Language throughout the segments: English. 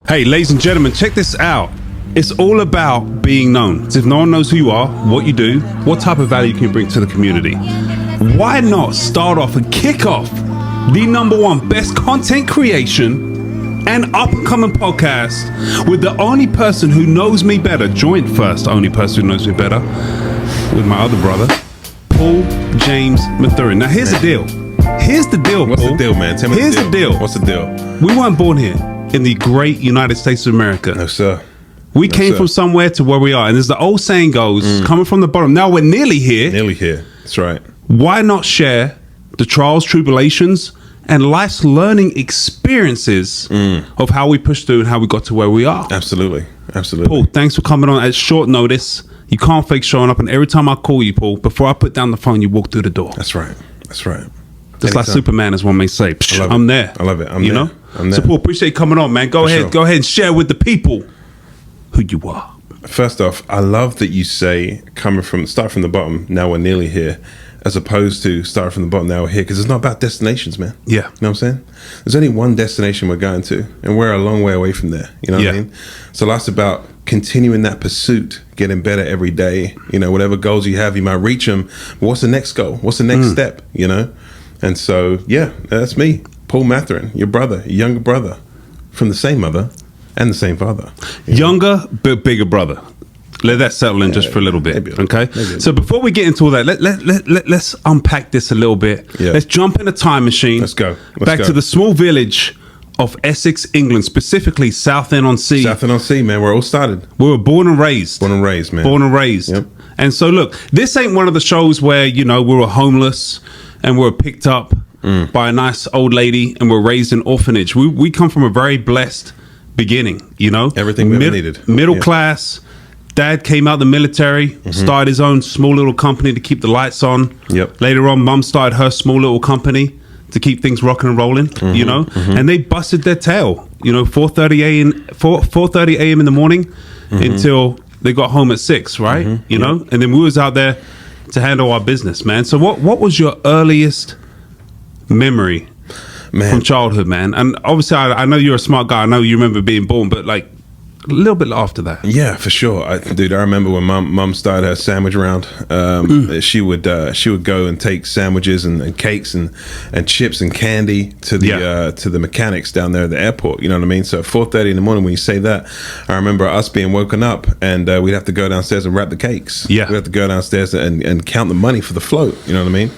Hey, ladies and gentlemen, check this out. It's all about being known. So if no one knows who you are, what you do, what type of value you can bring to the community, why not start off and kick off the #1 best content creation and up-and-coming podcast with the only person who knows me better, joint first only person who knows me better, with my other brother, Paul James Mathurin. Now, here's the deal. Here's the deal, What's Paul. the deal, man? Tell me Here's the deal. What's the deal? We weren't born here in the great United States of America. No, sir. We came from somewhere to where we are. And as the old saying goes, coming from the bottom, now we're nearly here. Nearly here. That's right. Why not share the trials, tribulations, and life's learning experiences of how we pushed through and how we got to where we are? Absolutely. Absolutely. Paul, thanks for coming on at short notice. You can't fake showing up. And every time I call you, Paul, before I put down the phone, you walk through the door. That's right. That's right. Just like Superman, as one may say. I'm there. I love it. I'm you there. know? I'm there. So, Paul, appreciate you coming on, man. Go ahead and share with the people who you are. First off, I love that you say start from the bottom, now we're nearly here, as opposed to start from the bottom, now we're here, because it's not about destinations, man. Yeah. You know what I'm saying? There's only one destination we're going to, and we're a long way away from there. You know what I mean? So life's about continuing that pursuit, getting better every day. You know, whatever goals you have, you might reach them. But what's the next goal? What's the next step? You know? And so, yeah, that's me, Paul Mathurin, your brother, your younger brother, from the same mother and the same father. Younger, but bigger brother. Let that settle in just for a little bit, okay? So before we get into all that, let's unpack this a little bit. Yeah. Let's jump in a time machine. Let's go. Back to the small village of Essex, England, specifically Southend-on-Sea. Southend-on-Sea, man, where it all started. We were born and raised. Born and raised, man. Born and raised. Yep. And so, look, this ain't one of the shows where, you know, we were homeless and we were picked up by a nice old lady and we're raised in orphanage. We come from a very blessed beginning, you know? Everything we needed. Middle class. Dad came out the military, started his own small little company to keep the lights on. Yep. Later on, Mum started her small little company to keep things rocking and rolling, you know? And they busted their tail, you know, 4:30 a.m. in the morning until they got home at 6, right? You know? And then we was out there to handle our business, man. So what was your earliest memory from childhood, man? And obviously, I know you're a smart guy. I know you remember being born, but like a little bit after that. Yeah, for sure. I remember when mum started her sandwich round. She would go and take sandwiches and cakes and chips and candy to the mechanics down there at the airport. You know what I mean? So at 4:30 in the morning, when you say that, I remember us being woken up and we'd have to go downstairs and wrap the cakes. Yeah, we'd have to go downstairs and count the money for the float. You know what I mean?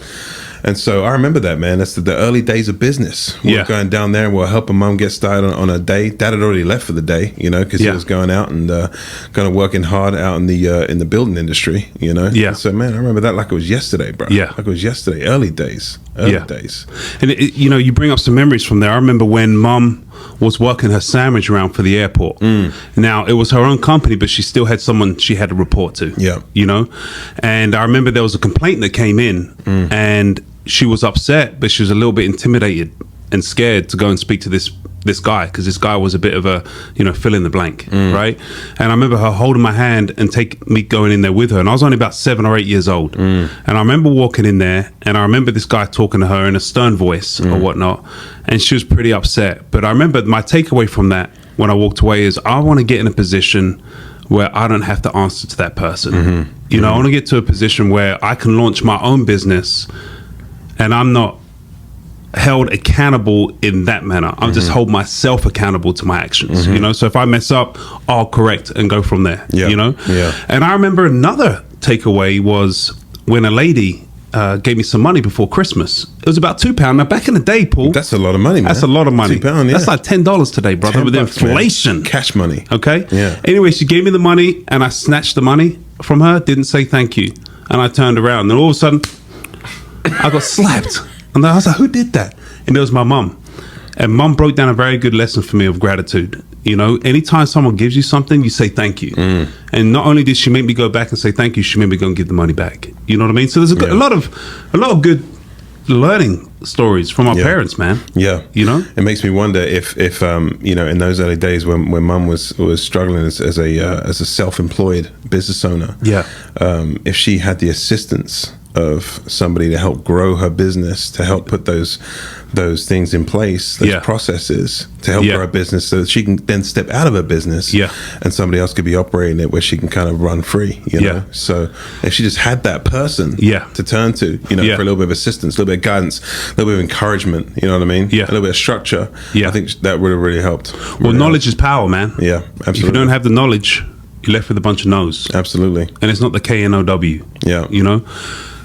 And so I remember that, man. That's the early days of business. We were going down there and we were helping Mum get started on a day. Dad had already left for the day, you know, because he was going out and kind of working hard out in the building industry, you know. Yeah. And so, man, I remember that like it was yesterday, bro. Yeah. Like it was yesterday. Early days. Early days. And, you know, you bring up some memories from there. I remember when Mum was working her sandwich round for the airport. Now, it was her own company, but she still had someone she had to report to. Yeah. You know? And I remember there was a complaint that came in and she was upset, but she was a little bit intimidated and scared to go and speak to this guy, because this guy was a bit of a, you know, fill in the blank, right? And I remember her holding my hand and take me going in there with her, and I was only about 7 or 8 years old. And I remember walking in there, and I remember this guy talking to her in a stern voice or whatnot, and she was pretty upset. But I remember my takeaway from that when I walked away is I want to get in a position where I don't have to answer to that person. You know, I want to get to a position where I can launch my own business and I'm not held accountable in that manner. I'm just hold myself accountable to my actions, you know? So if I mess up, I'll correct and go from there, you know? And I remember another takeaway was when a lady gave me some money before Christmas. It was about £2. Now, back in the day, Paul, that's a lot of money, man. That's a lot of money. £2, That's like $10 today, brother, with inflation. Man. Cash money. Okay? Yeah. Anyway, she gave me the money and I snatched the money from her, didn't say thank you. And I turned around and all of a sudden, I got slapped. And I was like, who did that? And it was my mum. And Mum broke down a very good lesson for me of gratitude. You know, anytime someone gives you something, you say thank you. And not only did she make me go back and say thank you, she made me go and give the money back. You know what I mean? So there's a lot of good learning stories from our parents, man. Yeah. You know? It makes me wonder if you know, in those early days when Mum was struggling as a self-employed business owner, if she had the assistance of somebody to help grow her business, to help put those things in place, those processes to help grow her business, so that she can then step out of her business, and somebody else could be operating it where she can kind of run free, you know. So if she just had that person to turn to, you know, for a little bit of assistance, a little bit of guidance, a little bit of encouragement, you know what I mean, a little bit of structure, I think that would have really helped. Well, knowledge is power, man. Yeah, absolutely. If you don't have the knowledge, you're left with a bunch of no's. Absolutely. And it's not the KNOW. Yeah. You know?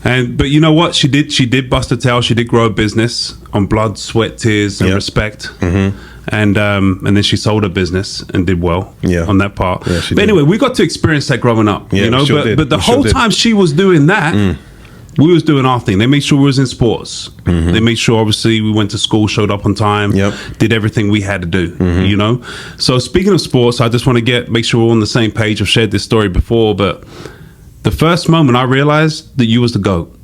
But you know what? She did bust her tail. She did grow a business on blood, sweat, tears, and respect. And then she sold her business and did well on that part. Yeah, but anyway, we got to experience that growing up. You know, but the whole time she was doing that, we was doing our thing. They made sure we was in sports. They made sure, obviously, we went to school, showed up on time, did everything we had to do, you know? So speaking of sports, I just want to make sure we're on the same page. I've shared this story before, but the first moment I realized that you was the GOAT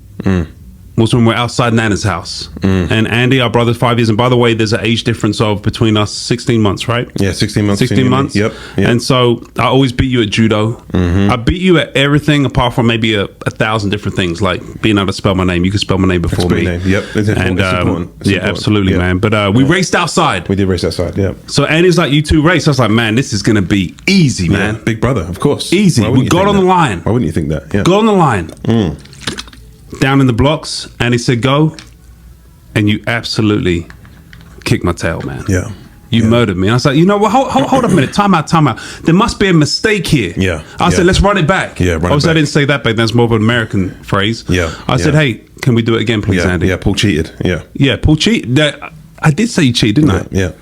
was when we're outside Nana's house. And Andy, our brother's 5 years. And by the way, there's an age difference of between us 16 months, right? Yeah, 16 months. 16 months. Yep. And so I always beat you at judo. I beat you at everything apart from maybe a 1,000 different things, like being able to spell my name. You could spell my name before me. Yep. It's important. It's important. Absolutely, man. But we raced outside. We did race outside, yeah. So Andy's like, you two race. I was like, man, this is going to be easy, man. Big brother, of course. Easy. We got on the line. Why wouldn't you think that? Yeah. Got on the line. Down in the blocks, and he said, go. And you absolutely kicked my tail, man. Yeah. You murdered me. And I was like, you know what? Hold up a minute. Time out. There must be a mistake here. Yeah. I said, let's run it back. Yeah, run it back. Obviously, I didn't say that back then. It's more of an American phrase. Yeah. I said, hey, can we do it again, please, Andy? Yeah, Paul cheated. Yeah. Yeah, Paul cheated. I did say you cheated, didn't I? Yeah.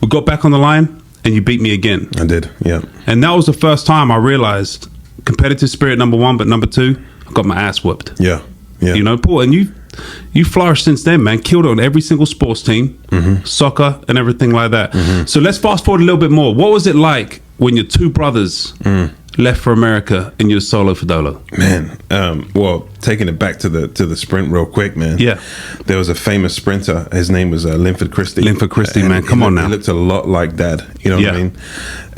We got back on the line, and you beat me again. I did, yeah. And that was the first time I realized competitive spirit, number one, but number two, I got my ass whooped. Yeah. Yeah. You know, Paul, and you flourished since then, man. Killed it on every single sports team, soccer and everything like that. So let's fast forward a little bit more. What was it like when your two brothers left for America and you're solo for Dolo? Man, well, taking it back to the sprint real quick, man. Yeah. There was a famous sprinter. His name was Linford Christie. Linford Christie, man. Come on now. He looked a lot like Dad. You know what I mean?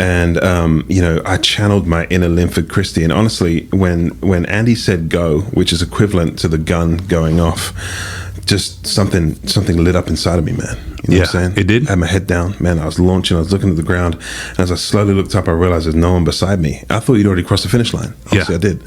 And, you know, I channeled my inner Linford Christie. And honestly, when Andy said go, which is equivalent to the gun going off, just something lit up inside of me, man. You know what I'm saying? It did. I had my head down, man. I was launching. I was looking at the ground, and as I slowly looked up, I realized there's no one beside me. I thought you'd already crossed the finish line. Obviously, I did.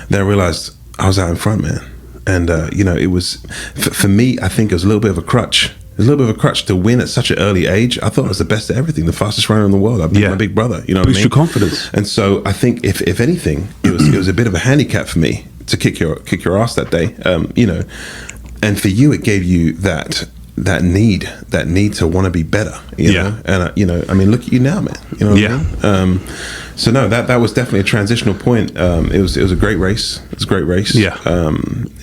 Then I realized I was out in front, man. And you know, it was for me. I think it was a little bit of a crutch. It was a little bit of a crutch to win at such an early age. I thought I was the best at everything, the fastest runner in the world. I beat my big brother. You know what I mean? Boost your confidence. And so I think, if anything, it was a bit of a handicap for me to kick your ass that day. You know. And for you, it gave you that need to want to be better, you know. And you know, I mean, look at you now, man. You know what I mean? So no, that was definitely a transitional point. It was a great race. It was a great race. Yeah.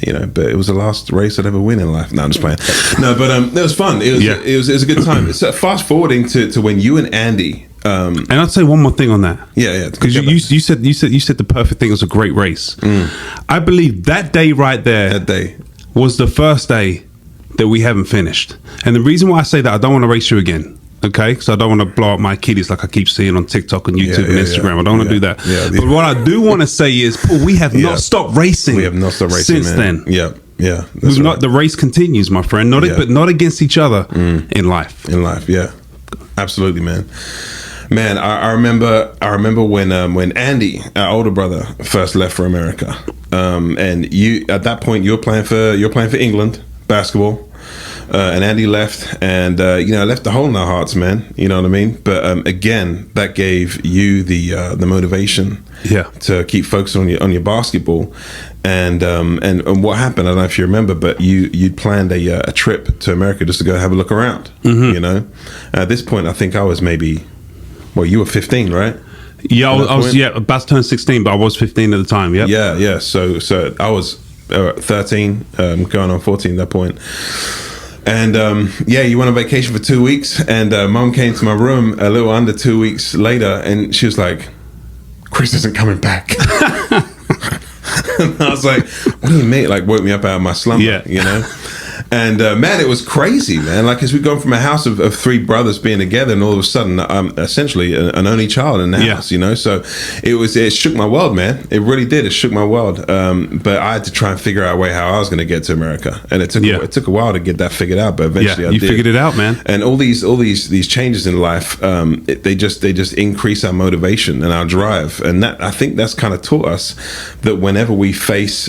You know, but it was the last race I'd ever win in life. No, I'm just playing. No, but it was fun. It was a good time. So fast forwarding to when you and Andy. And I'd say one more thing on that. Yeah. Because you said the perfect thing. It was a great race. I believe that day right there. That day was the first day that we haven't finished. And the reason why I say that, I don't want to race you again, okay? Because I don't want to blow up my Achilles like I keep seeing on TikTok and YouTube and Instagram. I don't want to do that. But what I do want to say is, Paul, we have not stopped racing. We have not stopped racing since then. Yeah. That's right. The race continues, my friend. But not against each other in life. In life, yeah. Absolutely, man. Man, I remember when Andy, our older brother, first left for America, and you at that point you're playing for England basketball, and Andy left, and you know, left a hole in our hearts, man. You know what I mean? But again, that gave you the motivation, to keep focusing on your basketball, and what happened? I don't know if you remember, but you'd planned a trip to America just to go have a look around. You know, at this point, I think I was maybe. Well, you were 15, right? Yeah, I was about to turn 16, but I was 15 at the time. Yeah. So I was 13, going on 14 at that point. And you went on vacation for 2 weeks, and Mom came to my room a little under 2 weeks later, and she was like, "Chris isn't coming back." And I was like, "What do you mean?" Like, woke me up out of my slumber, you know. And man, it was crazy, man. Like, as we've gone from a house of three brothers being together, and all of a sudden I'm essentially an only child in the house, you know. So it shook my world, man. It really did. It shook my world. But I had to try and figure out a way how I was going to get to America, and it took a while to get that figured out. But eventually, I did. You figured it out, man. And all these changes in life, they just increase our motivation and our drive, and that, I think, that's kind of taught us that whenever we face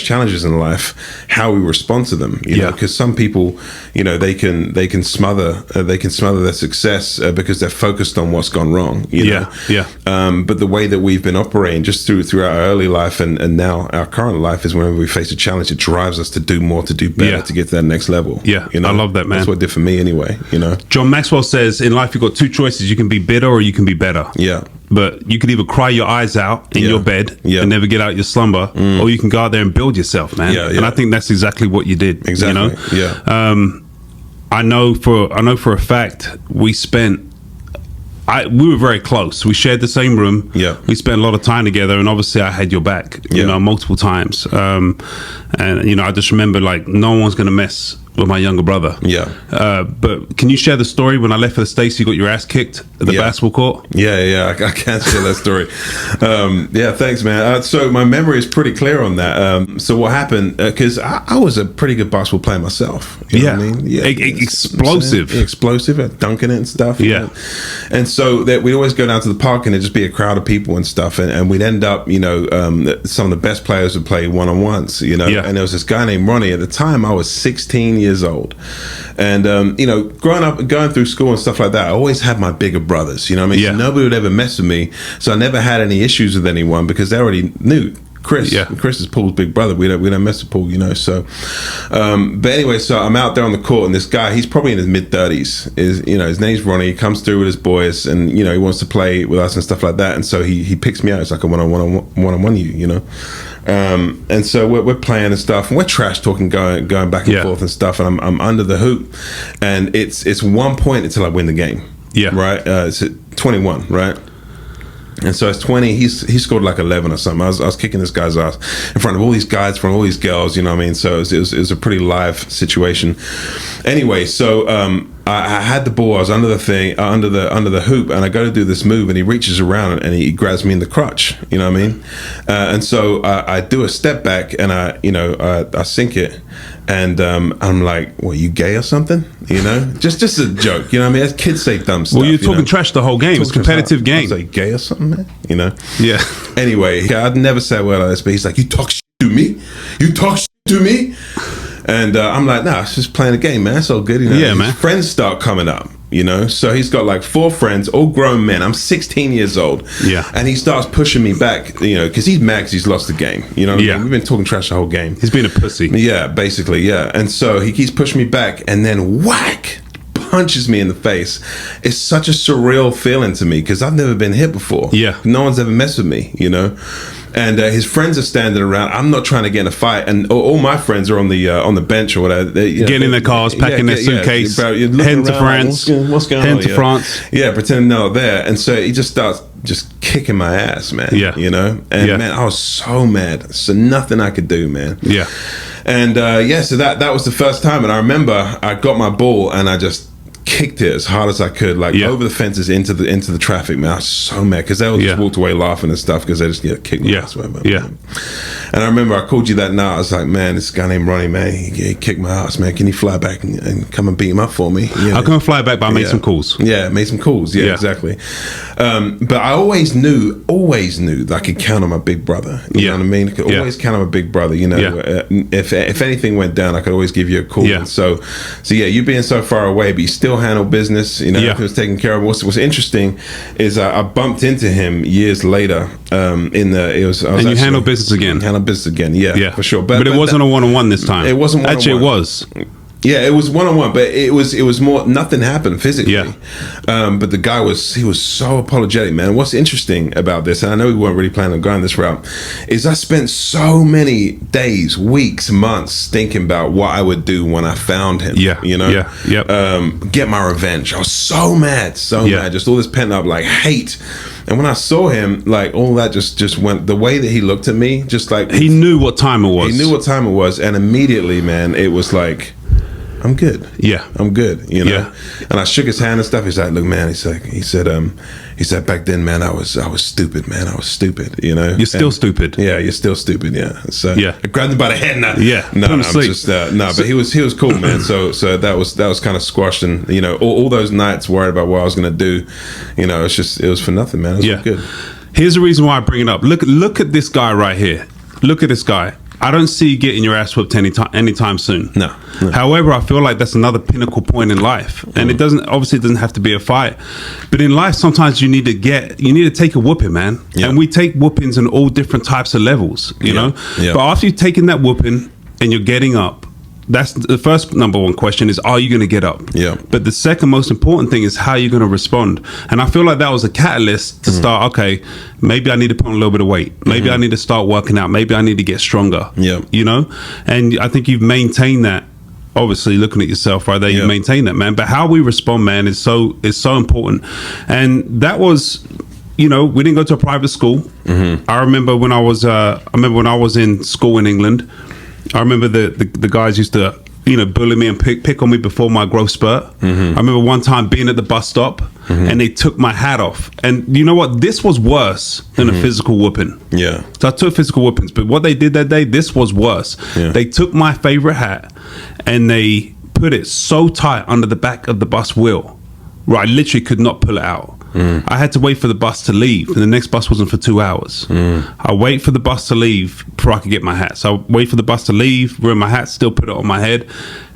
challenges in life, how we respond to them. You know, because some people, you know, they can smother their success because they're focused on what's gone wrong. You know? But the way that we've been operating just through our early life and now our current life is whenever we face a challenge, it drives us to do more, to do better, to get to that next level. Yeah, you know? I love that, man. That's what it did for me anyway. You know, John Maxwell says in life you've got two choices: you can be bitter or you can be better. Yeah. But you could either cry your eyes out in your bed and never get out your slumber, or you can go out there and build yourself, man. And I think that's exactly what you did. Exactly. You know? I know for a fact we were very close. We shared the same room. Yeah. We spent a lot of time together, and obviously I had your back, you know, multiple times. And you know, I just remember, like, no one's gonna mess with my younger brother. But can you share the story when I left for the States? You got your ass kicked at the basketball court. I can't share that story. Thanks, man. So my memory is pretty clear on that. So what happened? Because I was a pretty good basketball player myself. You know what I mean? Explosive at dunking it and stuff. You know? And so that we'd always go down to the park and it'd just be a crowd of people and stuff, and we'd end up, you know, some of the best players would play one-on-ones. You know, and there was this guy named Ronnie. At the time, I was 16 years old, and you know, growing up, going through school and stuff like that, I always had my bigger brothers. You know what I mean? So nobody would ever mess with me. So I never had any issues with anyone because they already knew. Chris is Paul's big brother. We don't mess with Paul, you know. So, but anyway, so I'm out there on the court, and this guy, he's probably in his mid-30s. His name's Ronnie. He comes through with his boys, and you know, he wants to play with us and stuff like that. And so he picks me out. It's like a one-on-one, you know. And so we're playing and stuff, and we're trash talking, going back and forth and stuff. And I'm under the hoop, and it's 1 point until I win the game. Right. It's at 21. Right. And so it's 20. He scored like 11 or something. I was kicking this guy's ass in front of all these guys, in front of all these girls. You know what I mean? So it was a pretty live situation. Anyway, so I had the ball. I was under the thing, under the hoop, and I go to do this move, and he reaches around and he grabs me in the crotch. You know what I mean? And so I do a step back, and I sink it. And I'm like, "What, you gay or something?" You know, just a joke. You know what I mean? As kids say dumb stuff. Well, you're talking trash the whole game. It's a competitive game. I was like, "Gay or something, man?" You know? Yeah. Anyway, I'd never say a word like this, but he's like, "You talk shit to me? You talk shit to me?" And I'm like, "Nah, it's just playing a game, man. It's all good." You know? Yeah, man. His friends start coming up. You know, so he's got like 4 friends, all grown men. I'm 16 years old. Yeah. And he starts pushing me back, you know, because he's mad because he's lost the game. You know what I mean? We've been talking trash the whole game. He's been a pussy. Yeah, basically, yeah. And so he keeps pushing me back, and then whack, punches me in the face. It's such a surreal feeling to me because I've never been hit before. Yeah. No one's ever messed with me, you know? And his friends are standing around. I'm not trying to get in a fight, and all my friends are on the bench or whatever. Getting in their cars, packing their suitcase, heading to France. What's going on? Heading to France. Yeah, pretending they're not there. And so he just starts just kicking my ass, man. Yeah, you know. And man, I was so mad. So nothing I could do, man. Yeah. And so that was the first time, and I remember I got my ball and I just kicked it as hard as I could, like over the fences into the traffic, man. I was so mad because they all just walked away laughing and stuff because they just kicked my ass, whatever. Yeah. And I remember I called you that night. I was like, "Man, this guy named Ronnie, man, he kicked my ass, man. Can you fly back and come and beat him up for me?" You know? I'll come and fly back, but I made some calls. Yeah, made some calls. Yeah, exactly. But I always knew that I could count on my big brother. You know what I mean? I could always count on my big brother. You know, if anything went down, I could always give you a call. And so you being so far away, but you still handle business. You know, it was taken care of. What's interesting is I bumped into him years later. And you handle business again. Handle business again. Yeah, for sure. But it wasn't a one-on-one this time. It wasn't one-on-one. Actually, it was. Yeah, it was one-on-one, but it was more, nothing happened physically. Yeah. But the guy was so apologetic, man. What's interesting about this, and I know we weren't really planning on going this route, is I spent so many days, weeks, months thinking about what I would do when I found him. Yeah. You know? Yeah. Yep. Get my revenge. I was so mad, mad. Just all this pent up like hate. And when I saw him, like all that just went, the way that he looked at me, just like he knew what time it was. He knew what time it was, and immediately, man, it was like, I'm good. Yeah, I'm good. You know. Yeah. And I shook his hand and stuff. He's like, "Look, man." He said, "Back then, man, I was stupid, man. I was stupid. You know. You're still stupid. Yeah, you're still stupid. Yeah. So yeah, I grabbed him by the head. And I'm just But he was cool, man. So that was kind of squashed, and you know, all those nights worried about what I was gonna do. You know, it was for nothing, man. It was all good. Here's the reason why I bring it up. Look at this guy right here. Look at this guy. I don't see you getting your ass whipped anytime soon. No. However, I feel like that's another pinnacle point in life, and it doesn't have to be a fight, but in life sometimes you need to take a whooping, man. Yeah. And we take whoopings in all different types of levels, you know. Yeah. But after you've taken that whooping and you're getting up, that's the first number one question is, are you going to get up? Yeah. But the second most important thing is how you're going to respond. And I feel like that was a catalyst to start, okay, maybe I need to put on a little bit of weight. Maybe I need to start working out. Maybe I need to get stronger. Yeah. You know? And I think you've maintained that. Obviously, looking at yourself right there, you maintain that, man. But how we respond, man, is so important. And that was, you know, we didn't go to a private school. I remember when I was in school in England. I remember the guys used to, you know, bully me and pick on me before my growth spurt. I remember one time being at the bus stop and they took my hat off. And you know what? This was worse than a physical whooping. Yeah. So I took physical whoopings, but what they did that day, this was worse. Yeah. They took my favorite hat and they put it so tight under the back of the bus wheel where I literally could not pull it out. I had to wait for the bus to leave, and the next bus wasn't for 2 hours. I wait for the bus to leave before I could get my hat. So I wait for the bus to leave, ruin my hat, still put it on my head.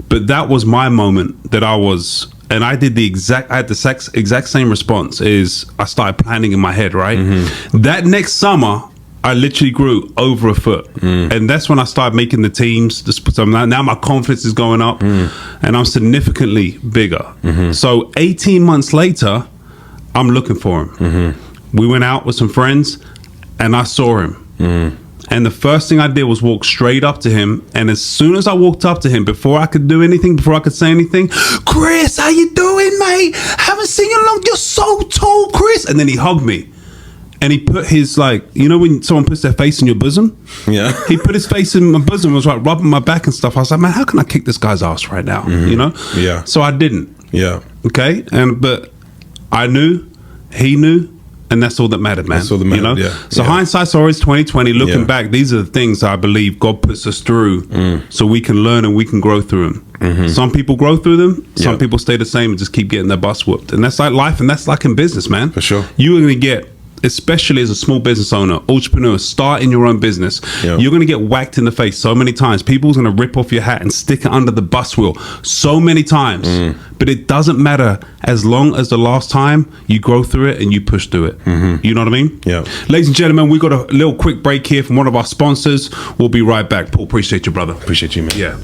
But that was my moment that and I did I had the exact same response. Is I started planning in my head, right? That next summer, I literally grew over a foot. And that's when I started making the teams. Now my confidence is going up and I'm significantly bigger. So 18 months later, I'm looking for him. We went out with some friends and I saw him. And the first thing I did was walk straight up to him. And as soon as I walked up to him, before I could do anything, before I could say anything, "Chris, how you doing, mate? Haven't seen you long. You're so tall, Chris." And then he hugged me. And he put his, like, you know when someone puts their face in your bosom? Yeah. He put his face in my bosom, was like rubbing my back and stuff. I was like, man, how can I kick this guy's ass right now? You know? Yeah. So I didn't. Yeah. Okay? But I knew, he knew, and that's all that mattered, man. That's all that mattered, you know? So hindsight's always 2020. Looking back, these are the things I believe God puts us through so we can learn and we can grow through them. Some people grow through them. Some people stay the same and just keep getting their butts whooped. And that's like life, and that's like in business, man. For sure. You're going to get, especially as a small business owner, entrepreneur, starting your own business, you're going to get whacked in the face so many times. People's going to rip off your hat and stick it under the bus wheel so many times. But it doesn't matter as long as the last time you grow through it and you push through it. You know what I mean? Yeah. Ladies and gentlemen, we got a little quick break here from one of our sponsors. We'll be right back. Paul, appreciate you, brother. Appreciate you, man. Yeah.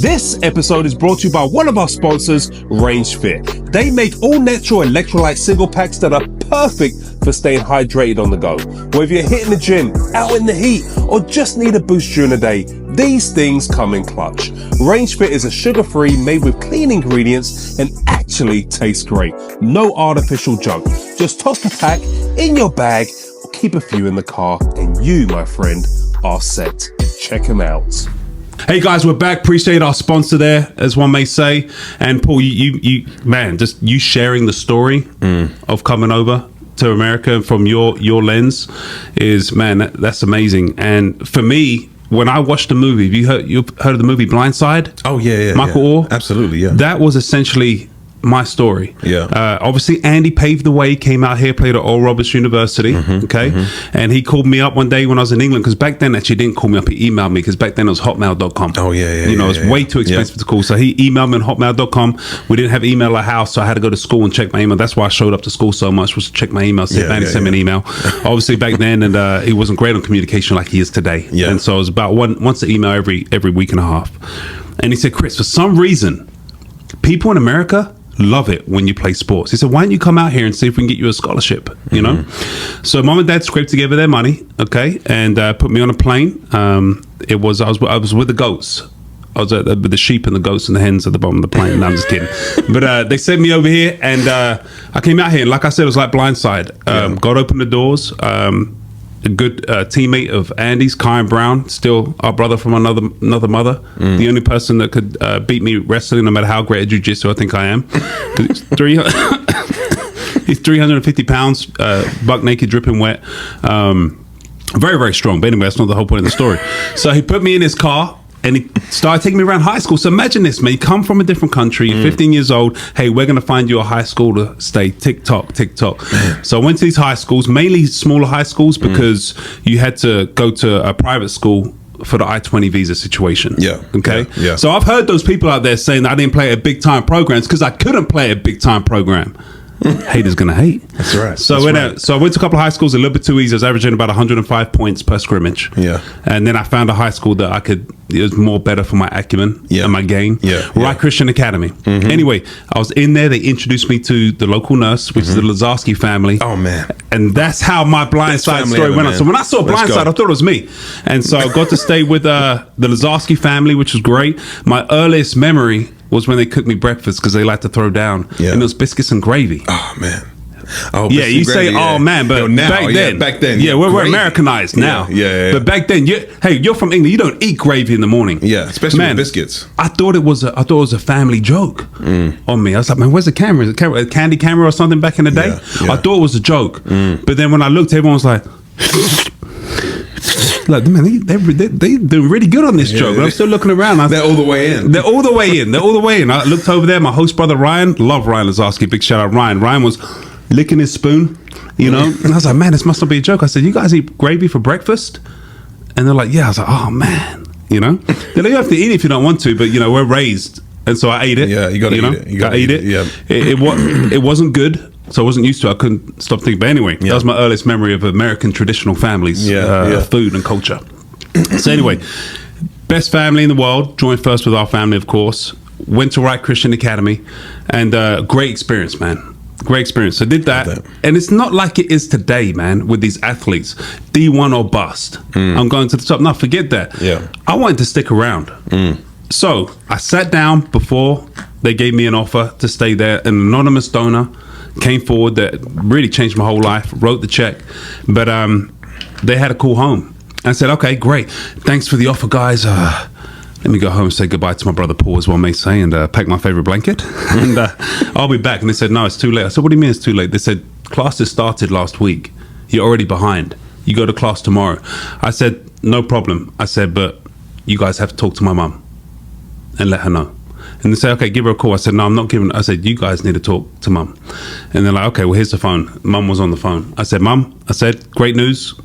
This episode is brought to you by one of our sponsors, Range Fit. They make all natural electrolyte single packs that are perfect for staying hydrated on the go. Whether you're hitting the gym, out in the heat, or just need a boost during the day, these things come in clutch. Range Fit is a sugar-free, made with clean ingredients, and actually tastes great. No artificial junk. Just toss the pack in your bag, or keep a few in the car, and you, my friend, are set. Check them out. Hey guys, we're back. Appreciate our sponsor there, as one may say. And Paul, you man, just you sharing the story of coming over to America from your lens is, man, that's amazing. And for me, when I watched the movie, you've heard of the movie Blindside? Oh yeah, Michael Orr. Absolutely, yeah. That was essentially my story. Obviously Andy paved the way, came out here, played at Oral Roberts University. And he called me up one day when I was in England, because back then actually didn't call me up, he emailed me, because back then it was hotmail.com. You know, it was way too expensive to call, so he emailed me on hotmail.com. We didn't have email at house, so I had to go to school and check my email. That's why I showed up to school so much, was to check my email, see if Andy sent me an email. Obviously back then, and he wasn't great on communication like he is today. And so it was about once an email every week and a half. And he said, Chris, for some reason, people in America love it when you play sports. He said, why don't you come out here and see if we can get you a scholarship, you know? So mom and dad scraped together their money, okay, and put me on a plane. I was with the goats. I was with the sheep and the goats and the hens at the bottom of the plane. No, I'm just kidding. But they sent me over here, and I came out here, and like I said, it was like blindside. God opened the doors. A good teammate of Andy's, Kyan Brown, still our brother from another mother. The only person that could beat me wrestling, no matter how great at jiu-jitsu I think I am. He's 350 pounds, buck naked, dripping wet. Very, very strong. But anyway, that's not the whole point of the story. So he put me in his car, and he started taking me around high school. So imagine this, man. You come from a different country, you're 15 years old. Hey, we're going to find you a high school to stay. Tick-tock, tick-tock. So I went to these high schools, mainly smaller high schools, because you had to go to a private school for the I-20 visa situation. Yeah. Okay? Yeah. So I've heard those people out there saying that I didn't play at big-time programs because I couldn't play at big-time program. Haters gonna hate. That's right. So I went to a couple of high schools, a little bit too easy. I was averaging about 105 points per scrimmage. Yeah. And then I found a high school that it was more better for my acumen and my game. Yeah. Right Christian Academy. Anyway, I was in there. They introduced me to the local nurse, which is the Lazarski family. Oh man. And that's how my Blindside story went on. So when I saw Blindside, I thought it was me. And so I got to stay with the Lazarski family, which was great. My earliest memory was when they cooked me breakfast because they like to throw down. Yeah. And it was biscuits and gravy. Oh man. Oh yeah, you say, oh man, but back then, yeah, we're Americanized now. Yeah. But back then, you're from England. You don't eat gravy in the morning. Yeah, especially with biscuits. I thought it was a family joke on me. I was like, man, where's the camera? Is it a candy camera or something back in the day? I thought it was a joke. But then when I looked, everyone was like. Like, man, they doing really good on this joke. But I'm still looking around. They're all the way in. They're all the way in. I looked over there. My host brother Ryan, love Ryan Lazarski. Big shout out Ryan. Ryan was licking his spoon, you know. And I was like, man, this must not be a joke. I said, you guys eat gravy for breakfast? And they're like, yeah. I was like, oh man, you know. Then you have to eat it if you don't want to, but you know, we're raised, and so I ate it. Yeah, you got to eat it. You got to eat it. Yeah. It wasn't good. So I wasn't used to it. I couldn't stop thinking. But anyway, that was my earliest memory of American traditional families, food and culture. So anyway, best family in the world. Joined first with our family, of course. Went to Wright Christian Academy. And great experience, man. Great experience. So did that. And it's not like it is today, man, with these athletes. D1 or bust. I'm going to the top. No, forget that. Yeah. I wanted to stick around. So I sat down before they gave me an offer to stay there. An anonymous donor came forward that really changed my whole life, wrote the check, but they had a cool home. I said, okay, great, thanks for the offer, guys. Let me go home and say goodbye to my brother Paul, as one may say, and pack my favorite blanket, and I'll be back. And they said, no, it's too late. I said, what do you mean it's too late? They said, classes started last week, you're already behind, you go to class tomorrow. I said, no problem. I said, but you guys have to talk to my mum and let her know. And they say, okay, give her a call. I said, no, I'm not giving. I said, you guys need to talk to mum. And they're like, okay, well, here's the phone. Mum was on the phone. I said, mum, I said, great news.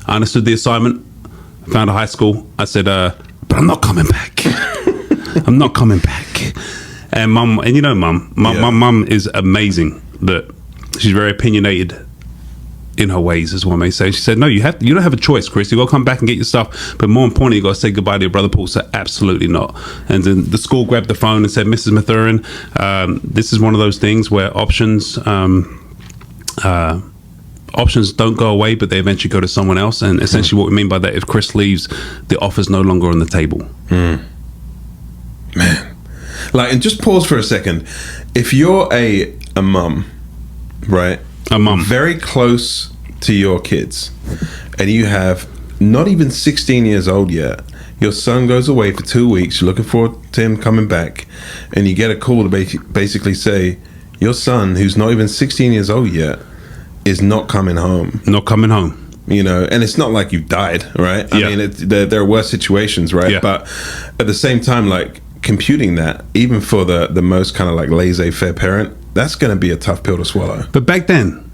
I understood the assignment. I found a high school. I said, but I'm not coming back. I'm not coming back. And mum, and you know, mum is amazing, but she's very opinionated in her ways, as one may say. She said, no, you don't have a choice, Chris. You got to come back and get your stuff, but more importantly, you got to say goodbye to your brother Paul. So absolutely not. And then the school grabbed the phone and said, Mrs. Mathurin, this is one of those things where options don't go away, but they eventually go to someone else. And essentially what we mean by that, if Chris leaves, the offer's no longer on the table. Man, like, and just pause for a second. If you're a mum, right? A mum. Very close to your kids, and you have not even 16 years old yet. Your son goes away for 2 weeks. You're looking forward to him coming back, and you get a call to basically say, your son, who's not even 16 years old yet, is not coming home. Not coming home. You know, and it's not like you've died, right? I mean, there are worse situations, right? Yeah. But at the same time, like, computing that, even for the most kind of like laissez-faire parent, that's going to be a tough pill to swallow. But back then,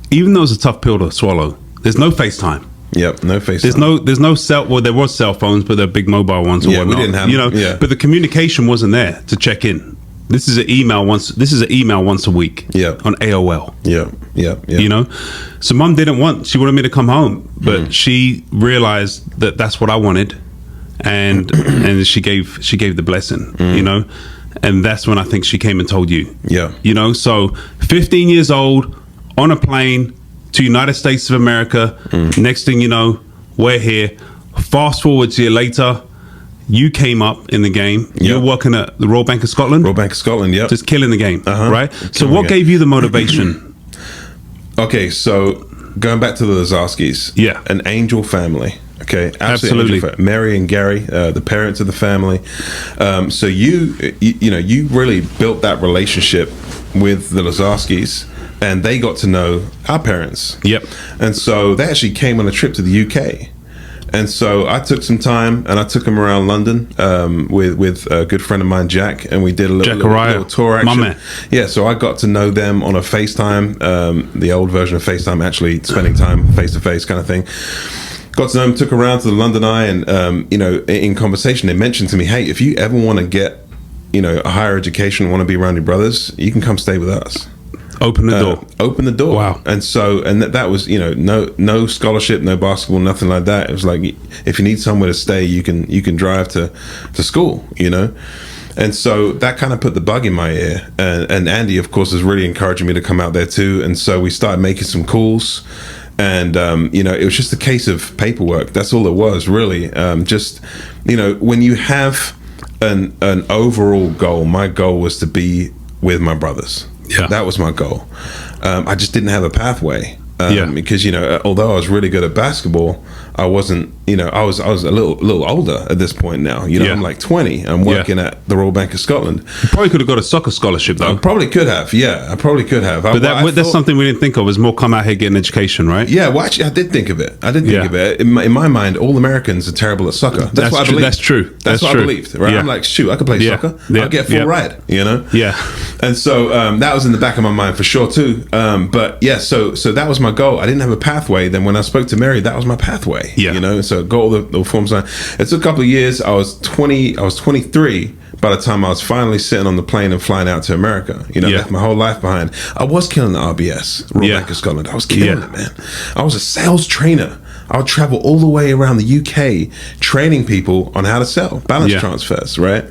even though it was a tough pill to swallow, there's no FaceTime. Yep, no FaceTime. There's no cell. Well, there was cell phones, but they're big mobile ones or whatnot. We didn't have, you know. But the communication wasn't there to check in. This is an email once a week. Yeah. On AOL. Yeah. You know, so mum she wanted me to come home, but she realized that that's what I wanted, and she gave the blessing, you know, and that's when I think she came and told you. Yeah. You know, so 15 years old on a plane to United States of America. Next thing you know, we're here. Fast forward to a year later, you came up in the game. You're working at the Royal Bank of Scotland. Royal Bank of Scotland, yeah. Just killing the game, right? So what gave you the motivation? Okay, so going back to the Lazarskis. Yeah. An angel family. Okay, Absolutely. Mary and Gary, the parents of the family. So you really built that relationship with the Lazarskis, and they got to know our parents. Yep. And so they actually came on a trip to the UK. And so I took some time and I took them around London with a good friend of mine, Jack, and we did a little tour action. My man. Yeah, so I got to know them on a FaceTime, the old version of FaceTime, actually spending time face to face kind of thing. Got to know them, took around to the London Eye, and in conversation they mentioned to me, hey, if you ever want to get a higher education, want to be around your brothers, you can come stay with us. Open the door. Open the door. Wow. And so, and that was, no scholarship, no basketball, nothing like that. It was like, if you need somewhere to stay, you can drive to school, And so that kind of put the bug in my ear. And Andy, of course, was really encouraging me to come out there too. And so we started making some calls. And, it was just a case of paperwork. That's all it was, really. When you have an overall goal, my goal was to be with my brothers. Yeah. That was my goal. I just didn't have a pathway. Because although I was really good at basketball, I wasn't. I was a little older at this point now. I'm like 20. I'm working at the Royal Bank of Scotland. You probably could have got a soccer scholarship though. I probably could have. Yeah, I probably could have. But that's something we didn't think of. Was more come out here get an education, right? Yeah. Well, actually, I did think of it. Of it. In my mind, all Americans are terrible at soccer. That's what I believed. That's true. That's what I believed. Right. Yeah. I'm like, shoot, I could play soccer. I'll get full ride. Yeah. And so that was in the back of my mind for sure too. But yeah, so that was my goal. I didn't have a pathway. Then when I spoke to Mary, that was my pathway. Yeah. So got all the forms on. It took a couple of years. I was 23 by the time I was finally sitting on the plane and flying out to America. Left my whole life behind. I was killing the RBS, Royal Bank of Scotland. I was killing it, man. I was a sales trainer. I would travel all the way around the UK training people on how to sell balance transfers, right?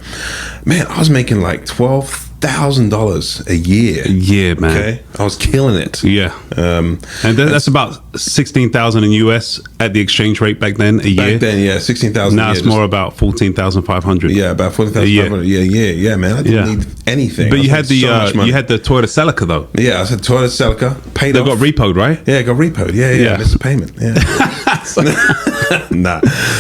Man, I was making like $12,000 a year. A year, man. Okay, I was killing it. Yeah, and that's about 16,000 in US at the exchange rate back then. A year. Back then, yeah, 16,000. Now it's more about 14,500. Yeah, about 14,500. Yeah, man. I didn't need anything. But you had the Toyota Celica though. Yeah, I said Toyota Celica. Paid off. Got repoed, right? Yeah, it got repoed. Yeah. Missed a payment. Yeah.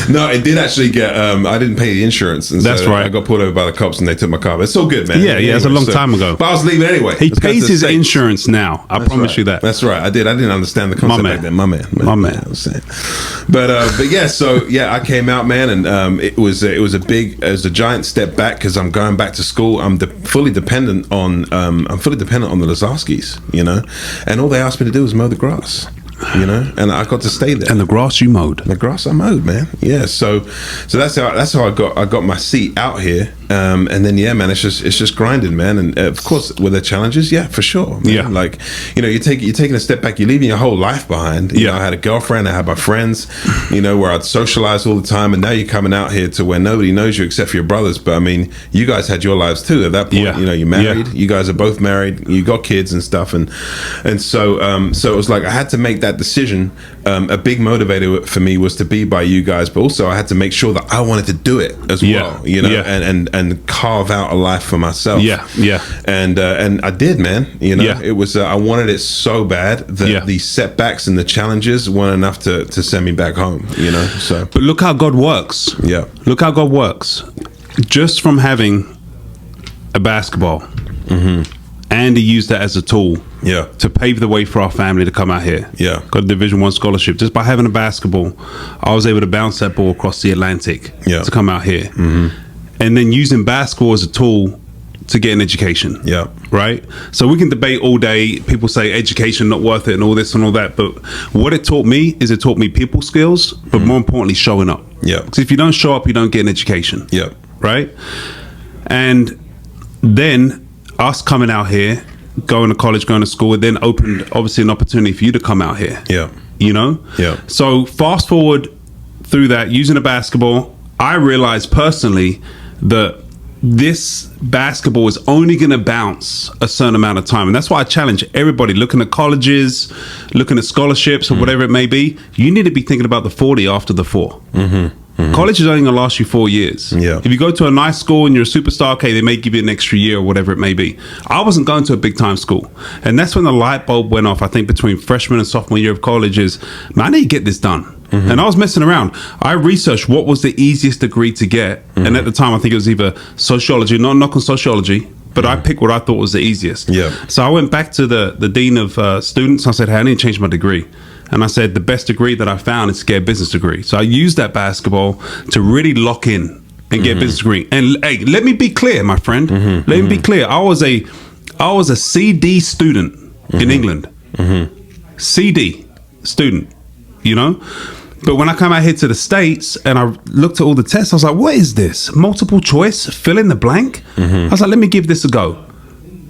No, it did actually get. I didn't pay the insurance, and that's so right. I got pulled over by the cops, and they took my car. But it's all good, man. Yeah, it's a long time ago. But I was leaving anyway. He pays his insurance now. I promise you that. That's right. I did. I didn't understand the concept back then. My man. I was saying. But yeah, so yeah, I came out, man, and it was a giant step back because I'm going back to school. I'm fully dependent on the Lazarskis, and all they asked me to do was mow the grass. And I got to stay there. And the grass you mowed. The grass I mowed, man. Yeah. So that's how I got my seat out here. And then man, it's just grinding, man. And of course, were there challenges? Yeah, for sure. Man. Yeah. Like you're taking a step back. You're leaving your whole life behind. I had a girlfriend. I had my friends. Where I'd socialize all the time. And now you're coming out here to where nobody knows you except for your brothers. But I mean, you guys had your lives too at that point. Yeah. You're married. Yeah. You guys are both married. You got kids and stuff. And so it was like I had to make that decision. A big motivator for me was to be by you guys, but also I had to make sure that I wanted to do it as well, and carve out a life for myself. And I did, man. It was I wanted it so bad that the setbacks and the challenges weren't enough to send me back home. So but look how God works. Look how God works. Just from having a basketball, Andy used that as a tool to pave the way for our family to come out here. Got a Division I scholarship. Just by having a basketball, I was able to bounce that ball across the Atlantic to come out here. And then using basketball as a tool to get an education. Right? So we can debate all day. People say education not worth it and all this and all that. But what it taught me is it taught me people skills, but more importantly, showing up. Because if you don't show up, you don't get an education. Right? And then us coming out here, going to college, going to school, it then opened obviously an opportunity for you to come out here. So fast forward through that, using a basketball, I realized personally that this basketball is only going to bounce a certain amount of time. And that's why I challenge everybody looking at colleges, looking at scholarships or whatever it may be. You need to be thinking about the 40 after the 4. College is only going to last you 4 years. Yeah. If you go to a nice school and you're a superstar, okay, they may give you an extra year or whatever it may be. I wasn't going to a big time school. And that's when the light bulb went off, I think, between freshman and sophomore year of college is, man, I need to get this done. And I was messing around. I researched what was the easiest degree to get. And at the time, I think it was either sociology, not knock on sociology, but I picked what I thought was the easiest. Yeah. So I went back to the dean of students. I said, hey, I need to change my degree. And I said, the best degree that I found is to get a business degree. So I used that basketball to really lock in and get a business degree. And hey, let me be clear, my friend. Let me be clear. I was a CD student in England. CD student, you know? But when I come out here to the States and I looked at all the tests, I was like, what is this? Multiple choice, fill in the blank? I was like, let me give this a go.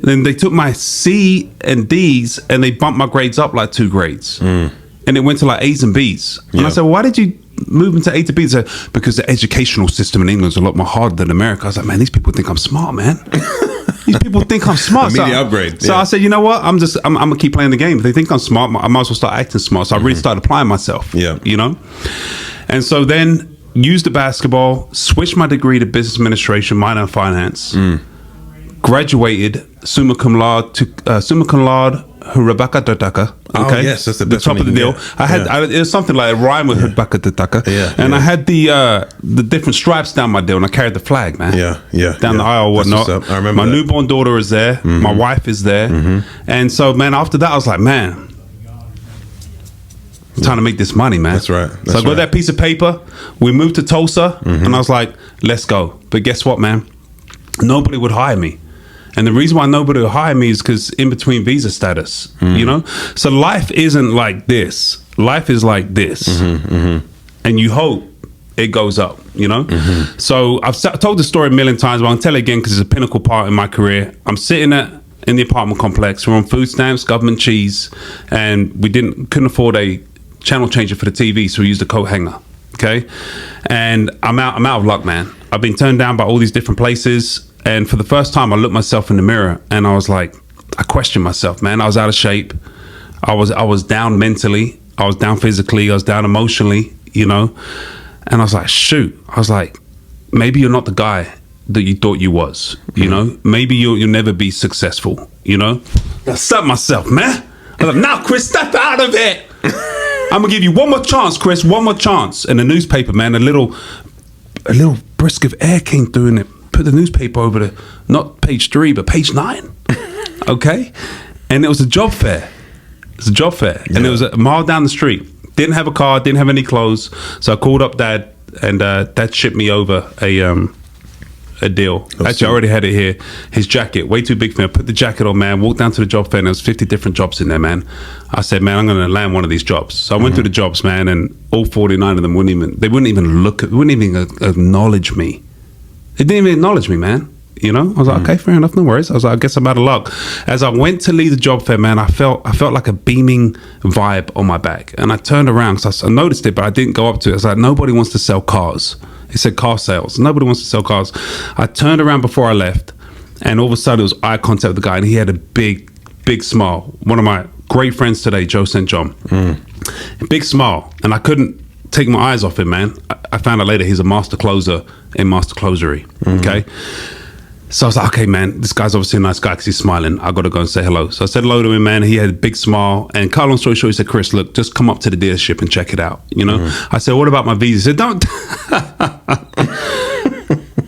Then they took my C and D's and they bumped my grades up like 2 grades. And it went to like A's and B's. And I said, well, why did you move into A to B? They said, because the educational system in England is a lot more harder than America. I was like, man, these people think I'm smart, man. These people think I'm smart. Immediate upgrade. So I said, you know what? I'm gonna keep playing the game. If they think I'm smart, I might as well start acting smart. So I really started applying myself. Yeah. You know? And so then used the basketball, switched my degree to business administration, minor in finance, graduated summa cum laude, Rebecca Dotaka. Okay. Oh, yes, that's the best top of the deal. Yeah. It was something like a rhyme with Rebecca Dotaka. Yeah. And I had the different stripes down my deal, and I carried the flag, man. Down the aisle, whatnot. I remember my that. newborn daughter is there. My wife is there. And so, man, after that, I was like, man, time to make this money, man. That's right. So I got that piece of paper. We moved to Tulsa, and I was like, let's go. But guess what, man? Nobody would hire me. And the reason why nobody will hire me is because in between visa status, you know? So life isn't like this. Life is like this. And you hope it goes up, you know? So I've told the story a million times, but I'll tell it again because it's a pinnacle part in my career. I'm sitting in the apartment complex. We're on food stamps, government cheese, and we couldn't afford a channel changer for the TV, so we used a coat hanger, okay? And I'm out of luck, man. I've been turned down by all these different places. And for the first time, I looked myself in the mirror and I was like, I questioned myself, man. I was out of shape. I was down mentally. I was down physically. I was down emotionally, you know? And I was like, shoot. I was like, maybe you're not the guy that you thought you was, you know? Maybe you'll never be successful, you know? I stopped myself, man. I was like, now, Chris, step out of it. I'm gonna give you one more chance, Chris, one more chance. And the newspaper, man, a little brisk of air came through and it put the newspaper over to not page 3 but page 9. Okay, and it was a job fair. It's a job fair, and it was a mile down the street. Didn't have a car, didn't have any clothes, so I called up Dad, and Dad shipped me over a deal. Actually, I already had it here. His jacket, way too big for me. I put the jacket on, man. Walked down to the job fair, and there was 50 different jobs in there, man. I said, man, I'm going to land one of these jobs. So I went through the jobs, man, and all 49 of them wouldn't even acknowledge me. They didn't even acknowledge me, man. You know, I was like, okay, fair enough, no worries. I was like, I guess I'm out of luck. As I went to leave the job fair, man, I felt like a beaming vibe on my back, and I turned around because I noticed it, but I didn't go up to it. I was like, nobody wants to sell cars. It said car sales. Nobody wants to sell cars. I turned around before I left, and all of a sudden it was eye contact with the guy, and he had a big, big smile. One of my great friends today, Joe St. John, a big smile, and I couldn't take my eyes off him, man. I found out later he's a master closer in Master Closery. Okay. So I was like, okay, man, this guy's obviously a nice guy because he's smiling. I got to go and say hello. So I said hello to him, man. He had a big smile. And cut long story short, he said, Chris, look, just come up to the dealership and check it out. You know? I said, what about my visa? He said, don't.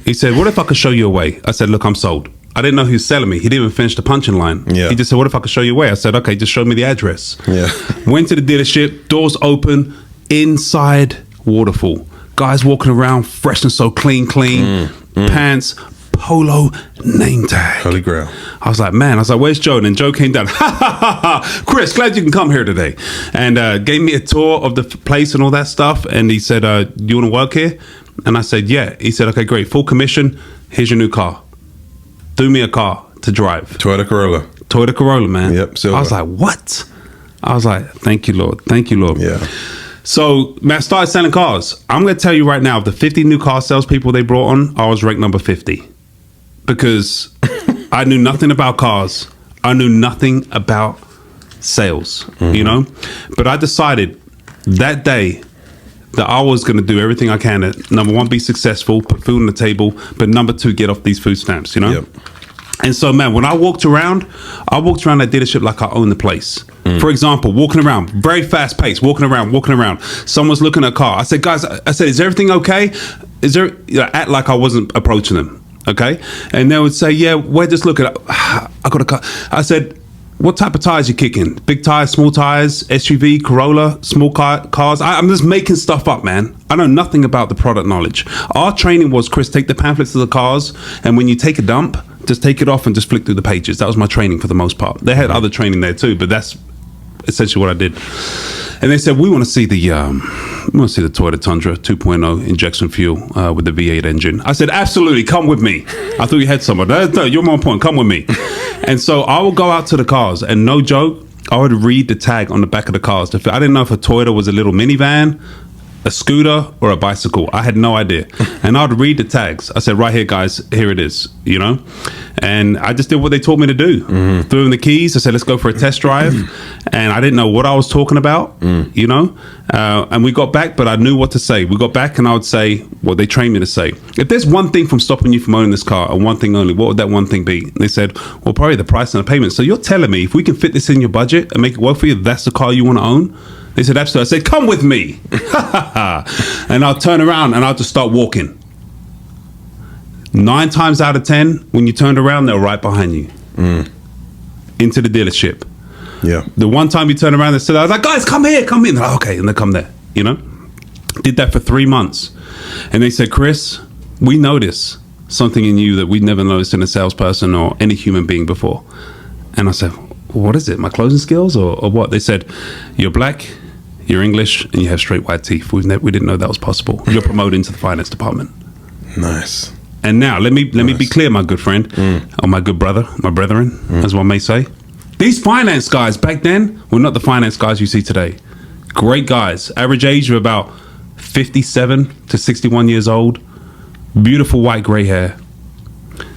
He said, what if I could show you a way? I said, look, I'm sold. I didn't know he was selling me. He didn't even finish the punching line. Yeah. He just said, what if I could show you a way? I said, okay, just show me the address. Yeah. Went to the dealership, doors open, inside waterfall. Guys walking around, fresh and so clean, pants, polo, name tag. Holy grail. I was like, where's Joe? And Joe came down, Chris, glad you can come here today. And gave me a tour of the place and all that stuff. And he said, do you want to work here? And I said, yeah. He said, okay, great, full commission. Here's your new car. Threw me a car to drive. Toyota Corolla, man. Yep, silver. I was like, what? I was like, thank you, Lord. Thank you, Lord. Yeah. So, man, I started selling cars. I'm going to tell you right now, of the 50 new car salespeople they brought on, I was ranked number 50. Because I knew nothing about cars. I knew nothing about sales, you know? But I decided that day that I was going to do everything I can to, number one, be successful, put food on the table, but number two, get off these food stamps, you know? Yep. And so, man, when I walked around that dealership like I owned the place. For example, walking around, very fast pace, walking around. Someone's looking at a car. I said, guys, is everything okay? Is there, act like I wasn't approaching them, okay? And they would say, yeah, we're just looking at, I got a car. I said, what type of tires you kicking? Big tires, small tires, SUV, Corolla, small cars? I'm just making stuff up, man. I know nothing about the product knowledge. Our training was, Chris, take the pamphlets of the cars, and when you take a dump, just take it off and just flick through the pages. That was my training for the most part. They had other training there too, but that's essentially what I did. And they said, we want to see the Toyota Tundra 2.0 injection fuel with the V8 engine. I said, absolutely, come with me. I thought you had someone. No, you're more important. Come with me. And so I would go out to the cars, and no joke, I would read the tag on the back of the cars. I didn't know if a Toyota was a little minivan, a scooter, or a bicycle. I had no idea. And I'd read the tags. I said, right here, guys, here it is, you know? And I just did what they told me to do. Threw them the keys. I said, let's go for a test drive. And I didn't know what I was talking about, you know? And we got back, but I knew what to say. We got back, and I would say what they trained me to say. If there's one thing from stopping you from owning this car, and one thing only, what would that one thing be? And they said, well, probably the price and the payment. So you're telling me if we can fit this in your budget and make it work for you, that's the car you want to own? They said, absolutely. I said, come with me. And I'll turn around and I'll just start walking. 9 times out of 10, when you turned around, they were right behind you. Into the dealership. Yeah. The one time you turn around, they said, I was like, guys, come here, come in. They're like, okay, and they come there, you know? Did that for 3 months. And they said, Chris, we notice something in you that we'd never noticed in a salesperson or any human being before. And I said, what is it? My closing skills or what? They said, you're black, you're English, and you have straight white teeth. We didn't know that was possible. You're promoted into the finance department. Nice. And now, let me be clear, my good friend, or my good brother, my brethren, as one may say. These finance guys back then were not the finance guys you see today. Great guys. Average age of about 57 to 61 years old. Beautiful white gray hair.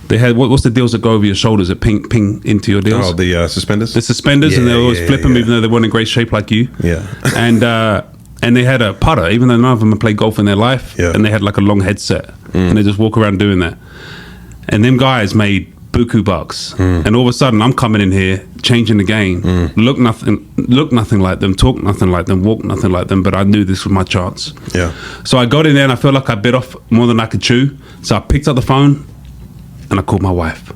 They had, what's the deals that go over your shoulders that ping into your deals? Oh, the suspenders? The suspenders, and they always flip them even though they weren't in great shape like you. Yeah. And they had a putter, even though none of them had played golf in their life. Yeah. And they had like a long headset. And they just walk around doing that. And them guys made buku bucks. And all of a sudden, I'm coming in here, changing the game. Look nothing like them, talk nothing like them, walk nothing like them. But I knew this was my chance. Yeah. So I got in there and I felt like I bit off more than I could chew. So I picked up the phone and I called my wife.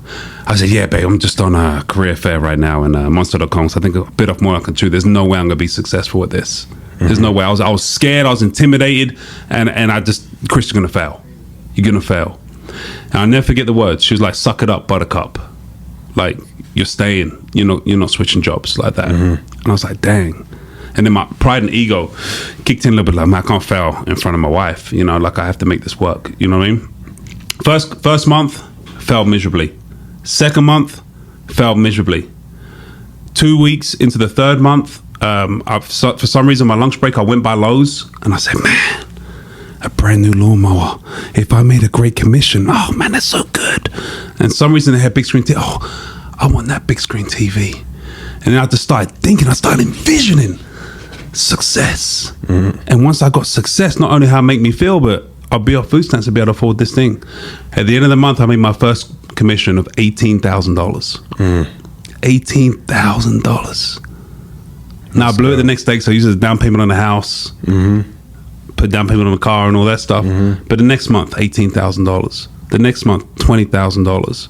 I said, yeah, babe, I'm just on a career fair right now in monster.com. So I think I bit off more than I can chew. There's no way I'm going to be successful at this. There's no way. I was scared. I was intimidated. And I just, Chris, you're going to fail. You're going to fail. And I'll never forget the words. She was like, suck it up, buttercup. Like, you're staying. You're not switching jobs like that. And I was like, dang. And then my pride and ego kicked in a little bit, like, man, I can't fail in front of my wife. You know, like, I have to make this work. You know what I mean? First month, failed miserably. Second month, failed miserably. 2 weeks into the third month, for some reason, my lunch break, I went by Lowe's and I said, man, a brand new lawnmower. If I made a great commission, oh man, that's so good. And some reason they had big screen TV. Oh, I want that big screen TV. And then I just started thinking, I started envisioning success. And once I got success, not only how it make me feel, but I'll be off food stamps to be able to afford this thing. At the end of the month, I made my first commission of $18,000. $18,000. Now I blew it the next day, so I used it as down payment on the house, put down payment on the car and all that stuff. But the next month, $18,000. The next month, $20,000.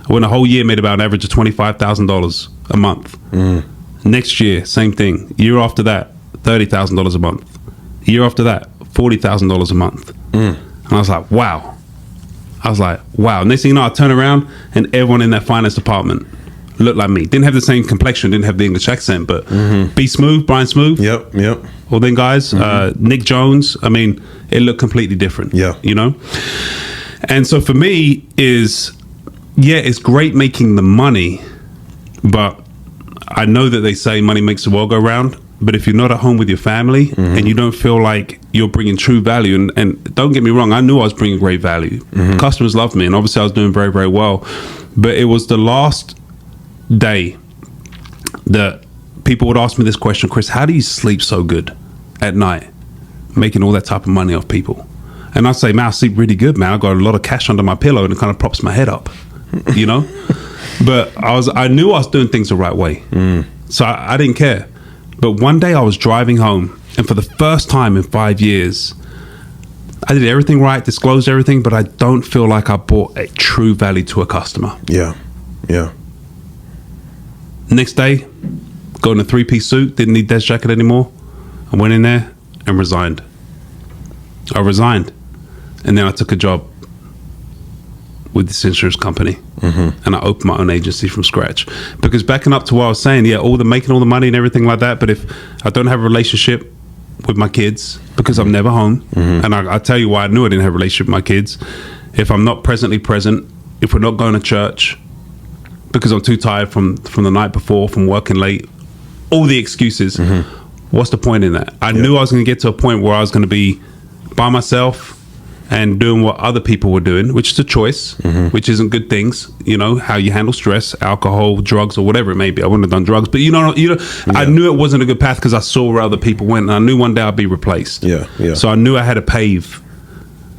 I went a whole year, made about an average of $25,000 a month. Next year, same thing. Year after that, $30,000 a month. Year after that, $40,000 a month. And I was like, wow. Next thing you know, I turn around and everyone in that finance department looked like me. Didn't have the same complexion, didn't have the English accent, but B Smooth, Brian Smooth. Yep. All them guys, Nick Jones. I mean, it looked completely different. Yeah. You know? And so for me it's great making the money, but I know that they say money makes the world go round. But if you're not at home with your family and you don't feel like you're bringing true value, and don't get me wrong, I knew I was bringing great value. Customers loved me, and obviously I was doing very, very well. But it was the last day that people would ask me this question, Chris, how do you sleep so good at night, making all that type of money off people? And I'd say, man, I sleep really good, man. I got a lot of cash under my pillow, and it kind of props my head up, you know? But I knew I was doing things the right way. So I didn't care. But one day I was driving home, and for the first time in 5 years, I did everything right, disclosed everything, but I don't feel like I brought a true value to a customer. Yeah. Next day, got in a 3-piece suit, didn't need desk jacket anymore. I went in there and resigned. I resigned. And then I took a job with this insurance company, and I opened my own agency from scratch. Because backing up to what I was saying, making all the money and everything like that, but if I don't have a relationship with my kids, because I'm never home, and I tell you why I knew I didn't have a relationship with my kids. If I'm not presently present, if we're not going to church, because I'm too tired from the night before, from working late, all the excuses, what's the point in that? I knew I was going to get to a point where I was going to be by myself and doing what other people were doing, which is a choice, which isn't good things, how you handle stress, alcohol, drugs, or whatever it may be. I wouldn't have done drugs, but I knew it wasn't a good path because I saw where other people went, and I knew one day I'd be replaced. So I knew I had to pave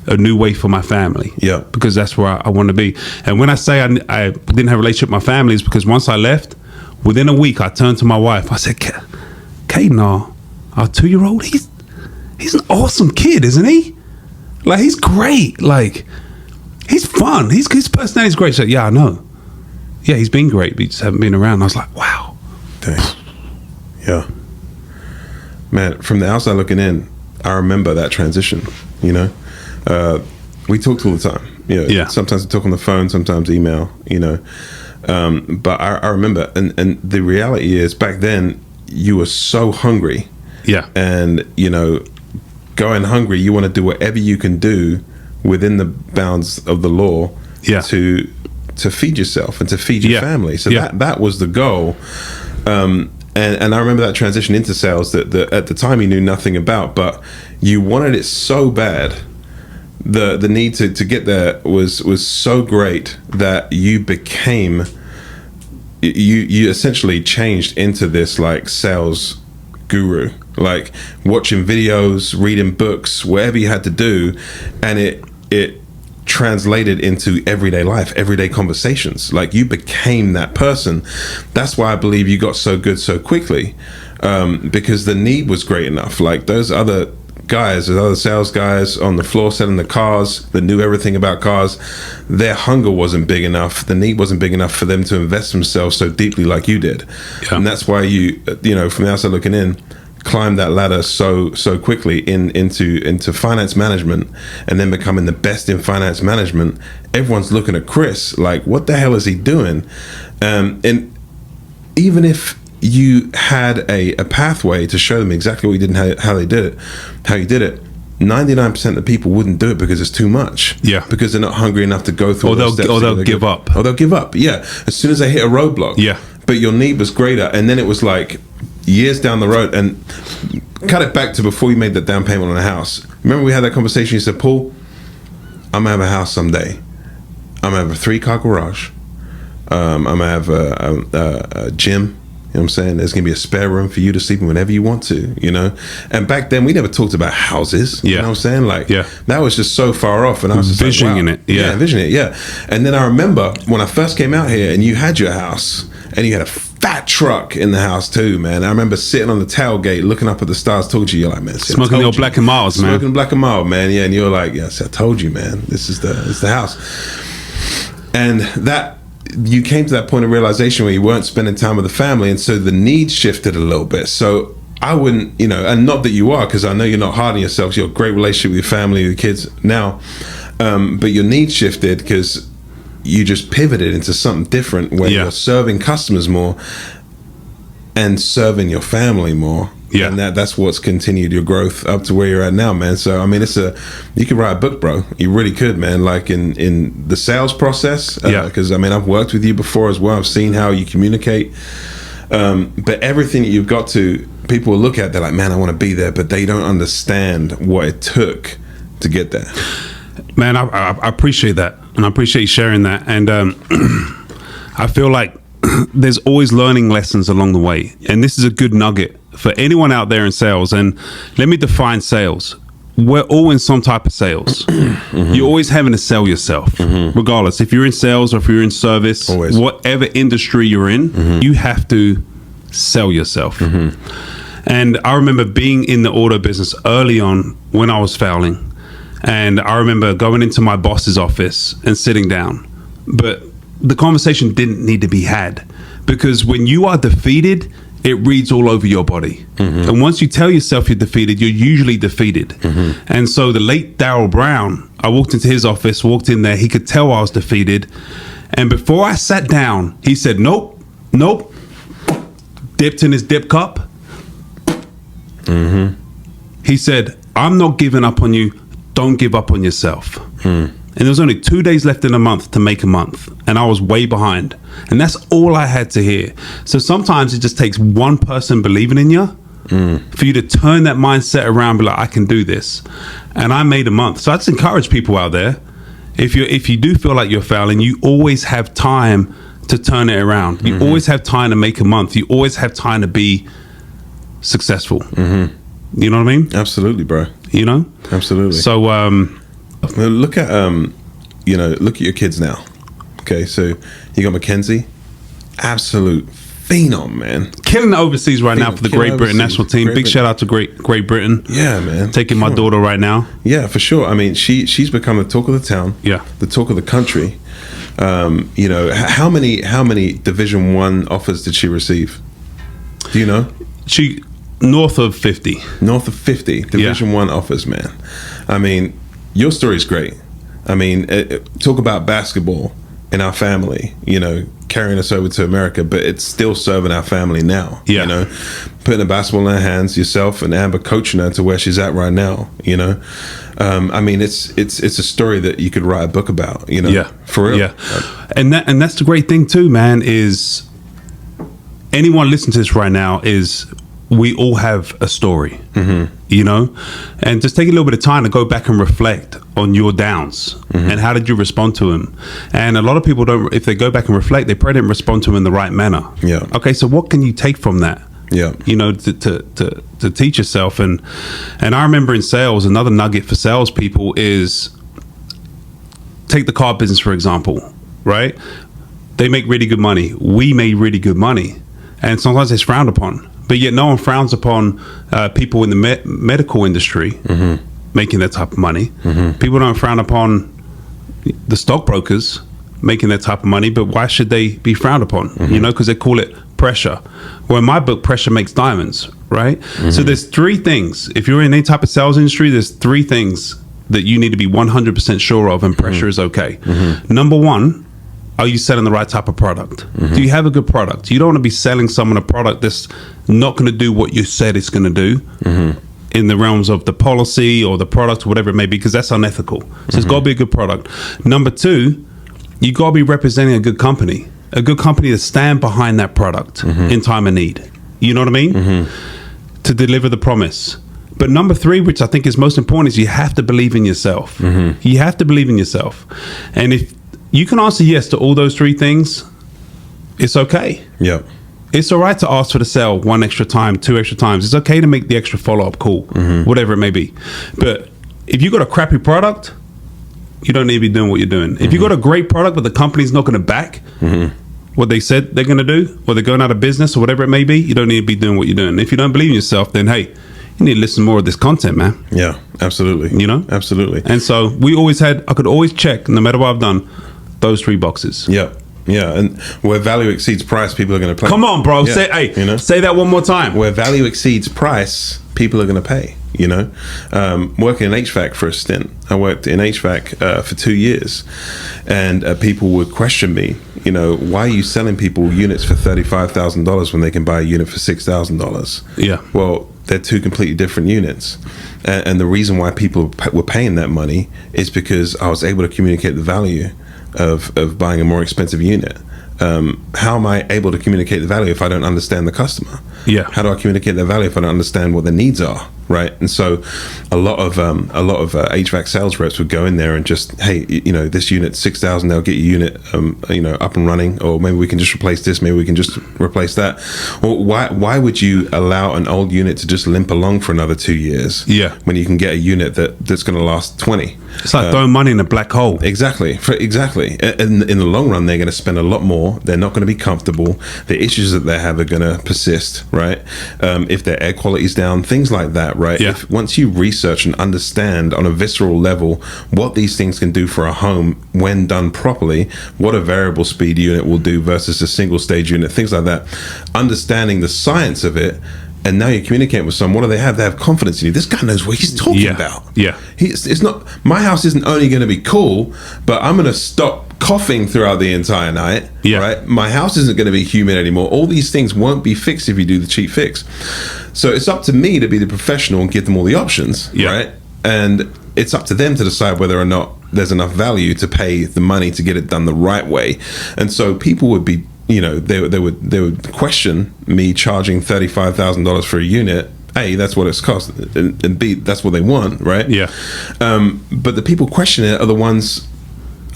a new way for my family, because that's where I want to be. And when I say I didn't have a relationship with my family, is because once I left, within a week, I turned to my wife. I said, Caden, our 2-year-old, he's an awesome kid, isn't he? Like, he's great. Like, he's fun. His personality's great. So, yeah, I know. Yeah, he's been great, but he just haven't been around. I was like, wow. Dang. Yeah. Man, from the outside looking in, I remember that transition, we talked all the time. Yeah. Sometimes we talk on the phone, sometimes email, but I remember, and the reality is back then you were so hungry. Yeah. And, going hungry, you want to do whatever you can do within the bounds of the law to feed yourself and to feed your family. So that was the goal. And I remember that transition into sales that at the time you knew nothing about, but you wanted it so bad. The need to get there was so great that you became, you essentially changed into this like sales guru, like watching videos, reading books, whatever you had to do, and it translated into everyday life, everyday conversations. Like, you became that person. That's why I believe you got so good so quickly, because the need was great enough. Like, those other guys, those other sales guys on the floor selling the cars that knew everything about cars, their hunger wasn't big enough, the need wasn't big enough for them to invest themselves so deeply like you did. And that's why you from the outside looking in, climbed that ladder so quickly into finance management, and then becoming the best in finance management. Everyone's looking at Chris like, what the hell is he doing? And even if you had a pathway to show them exactly what you did and how you did it, 99% of the people wouldn't do it because it's too much. Yeah. Because they're not hungry enough to go through or they'll give up. Or they'll give up. Yeah. As soon as they hit a roadblock. Yeah. But your need was greater, and then it was like years down the road. And cut it back to before you made that down payment on a house. Remember we had that conversation? You said, Paul, I'm gonna have a house someday. I'm gonna have a 3-car garage. I'm gonna have a gym. You know what I'm saying? There's gonna be a spare room for you to sleep in whenever you want to, And back then we never talked about houses. You know what I'm saying? Like, that was just so far off, and I was just envisioning like, wow. Envisioning it. Yeah. And then I remember when I first came out here and you had your house and you had a fat truck in the house too, man. I remember sitting on the tailgate looking up at the stars, talking to you. You're like, man, smoking your Black and Miles, man. Smoking Black and Miles, man. Yeah. And you're like, yes, I told you, man, this is the house. And that, you came to that point of realization where you weren't spending time with the family, and so the needs shifted a little bit. So I wouldn't, and not that you are, because I know you're not hard on yourself. You're a great relationship with your family, with your kids now, but your needs shifted because you just pivoted into something different where you're serving customers more and serving your family more. Yeah. And that's what's continued your growth up to where you're at now, man. So, I mean, you could write a book, bro. You really could, man. Like in the sales process. Because, I mean, I've worked with you before as well. I've seen how you communicate. But everything that you've got to people will look at, they're like, man, I want to be there, but they don't understand what it took to get there. Man, I appreciate that, and I appreciate you sharing that. And I feel like there's always learning lessons along the way, and this is a good nugget for anyone out there in sales. And let me define sales. We're all in some type of sales. You're always having to sell yourself, regardless. If you're in sales or if you're in service, always. Whatever industry you're in, you have to sell yourself. And I remember being in the auto business early on when I was failing. And I remember going into my boss's office and sitting down. But the conversation didn't need to be had, because when you are defeated, it reads all over your body. And once you tell yourself you're defeated, you're usually defeated. And so the late Darryl Brown, I walked into his office, walked in there, he could tell I was defeated. And before I sat down, he said, nope, dipped in his dip cup. He said, I'm not giving up on you. Don't give up on yourself. And there was only 2 days left in a month to make a month, and I was way behind. And that's all I had to hear. So sometimes it just takes one person believing in you for you to turn that mindset around, be like, I can do this. And I made a month. So I just encourage people out there, if you do feel like you're failing, you always have time to turn it around. You always have time to make a month. You always have time to be successful. You know what I mean? Absolutely, bro. You know? Absolutely. So look at look at your kids now. Okay, so you got Mackenzie, absolute phenom, man, killing it overseas right now for the Great Britain national team. Big shout out to Great Britain. Yeah, man, taking my daughter right now. Yeah, for sure. I mean, she's become the talk of the town. Yeah, the talk of the country. You know, how many Division I offers did she receive? Do you know? She north of 50. North of 50 Division I offers, man. I mean, your story is great. I mean, talk about basketball in our family, you know, carrying us over to America, but it's still serving our family now. Yeah. You know, putting the basketball in her hands, yourself and Amber coaching her to where she's at right now, you know. I mean, it's a story that you could write a book about, you know. Yeah. For real. Yeah. And that's the great thing too, man, is anyone listening to this right now is we all have a story, you know, and just take a little bit of time to go back and reflect on your downs and how did you respond to them. And a lot of people don't, if they go back and reflect, they probably didn't respond to them in the right manner. Yeah. Okay, so what can you take from that? Yeah. You know, to teach yourself. And I remember in sales, another nugget for salespeople is, take the car business, for example, right? They make really good money. We made really good money. And sometimes it's frowned upon. But yet no one frowns upon people in the medical industry making that type of money. People don't frown upon the stockbrokers making that type of money, but why should they be frowned upon? You know, because they call it pressure. Well, in my book, pressure makes diamonds, right? So there's three things. If you're in any type of sales industry, there's three things that you need to be 100% sure of, and pressure is okay. Number one, are you selling the right type of product? Do you have a good product? You don't want to be selling someone a product that's not going to do what you said it's going to do in the realms of the policy or the product or whatever it may be, because that's unethical. So it's got to be a good product. Number two, you got to be representing a good company to stand behind that product in time of need. You know what I mean? To deliver the promise. But number three, which I think is most important, is you have to believe in yourself. You have to believe in yourself. And if you can answer yes to all those three things, it's okay. Yeah. It's all right to ask for the sale one extra time, two extra times. It's okay to make the extra follow-up call, whatever it may be. But if you got a crappy product, you don't need to be doing what you're doing. If you got a great product but the company's not going to back what they said they're going to do, or they're going out of business or whatever it may be, you don't need to be doing what you're doing. If you don't believe in yourself, then hey, you need to listen more of this content, man. Yeah, absolutely. You know? Absolutely. And so I could always check, no matter what I've done, those three boxes. Yeah. Yeah, and where value exceeds price, people are going to pay. Come on, bro. Yeah. Say that one more time. Where value exceeds price, people are going to pay. You know, working in HVAC for a stint. I worked in HVAC for 2 years, and people would question me. You know, why are you selling people units for $35,000 when they can buy a unit for $6,000? Yeah. Well, they're two completely different units, and the reason why people were paying that money is because I was able to communicate the value of buying a more expensive unit. How am I able to communicate the value if I don't understand the customer? Yeah. How do I communicate their value if I don't understand what their needs are? Right. And so a lot of HVAC sales reps would go in there and just, hey, this unit 6,000, they'll get your unit up and running, or maybe we can just replace this, maybe we can just replace that. Well, why would you allow an old unit to just limp along for another 2 years? Yeah. When you can get a unit that's going to last 20? It's like throwing money in a black hole. Exactly. In the long run, they're going to spend a lot more. They're not going to be comfortable. The issues that they have are going to persist, right? If their air quality is down, things like that, right? Yeah. Once you research and understand on a visceral level what these things can do for a home when done properly, what a variable speed unit will do versus a single stage unit, things like that, understanding the science of it. And now you're communicating with someone. What do they have? They have confidence in you. This guy knows what he's talking about. Yeah. It's not, my house isn't only going to be cool, but I'm going to stop coughing throughout the entire night. Yeah. Right? My house isn't going to be humid anymore. All these things won't be fixed if you do the cheap fix. So it's up to me to be the professional and give them all the options. Yeah. Right? And it's up to them to decide whether or not there's enough value to pay the money to get it done the right way. And so people would be, they would question me charging $35,000 for a unit. A, that's what it's cost, and B, that's what they want, right? Yeah. But the people questioning it are the ones